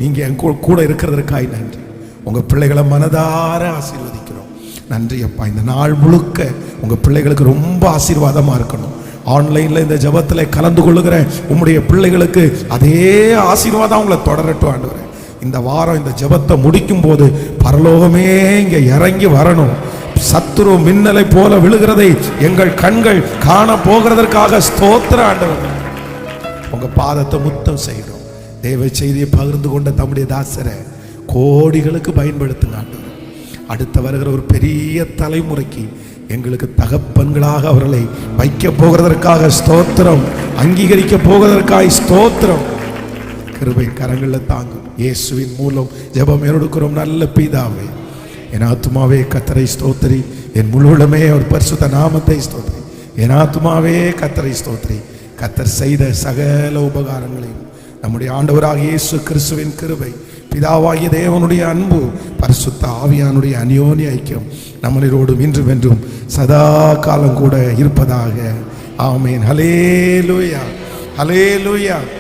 நீங்க என் கூட இருக்கிறதற்காக நன்றி. உங்க பிள்ளைகளை மனதார ஆசீர்வதிக்கிறோம். நன்றி அப்பா. இந்த நாள் முழுக்க உங்க பிள்ளைகளுக்கு ரொம்ப ஆசீர்வாதமா இருக்கணும். ஆன்லைன்ல இந்த ஜெபத்துல கலந்து கொள்ளுகிற உம்முடைய பிள்ளைகளுக்கு அதே ஆசீர்வாதம் உங்களை தொடரட்டும் ஆண்டவரே. இந்த வாரம் இந்த ஜெபத்தை முடிக்கும் போது பரலோகமே இங்க இறங்கி வரணும். சத்துரு மின்னலை போல விழுகிறதை எங்கள் கண்கள் காண போகிறதற்காக ஸ்தோத்திர ஆண்டவர். உங்க பாதத்தை முத்தம் செய்யணும். தேவ செய்தியை பகிர்ந்து கொண்ட தம்முடைய தாசரை கோடிகளுக்கு பயன்படுத்துங்க ஆண்டவர். அடுத்து வருகிற ஒரு பெரிய தலைமுறைக்கு எங்களுக்கு தகப்பன்களாக அவர்களை வைக்க போகிறதற்காக ஸ்தோத்திரம், அங்கீகரிக்க போகிறதற்காக ஸ்தோத்திரம். கிருபை கரங்களில் தாங்கும். இயேசுவின் மூலம் ஜெபம் எடுக்கிறோம் நல்ல பிதாவே. என் ஆத்துமாவே கர்த்தரை ஸ்தோத்திரி, என் முழுவதுமே அவர் பரிசுத்த நாமத்தை ஸ்தோத்திரி. என் ஆத்துமாவே கர்த்தரை ஸ்தோத்திரி. கர்த்தர் செய்த சகல உபகாரங்களையும் நம்முடைய ஆண்டவராக இயேசு கிறிஸ்துவின் கிருபை, பிதாவாகிய தேவனுடைய அன்பு, பரிசுத்த ஆவியானுடைய அந்யோன்ய ஐக்கியம் நம்மளோடும் இன்றும் என்றும் சதா காலம் கூட இருப்பதாக. ஆமென். ஹல்லேலூயா, ஹல்லேலூயா.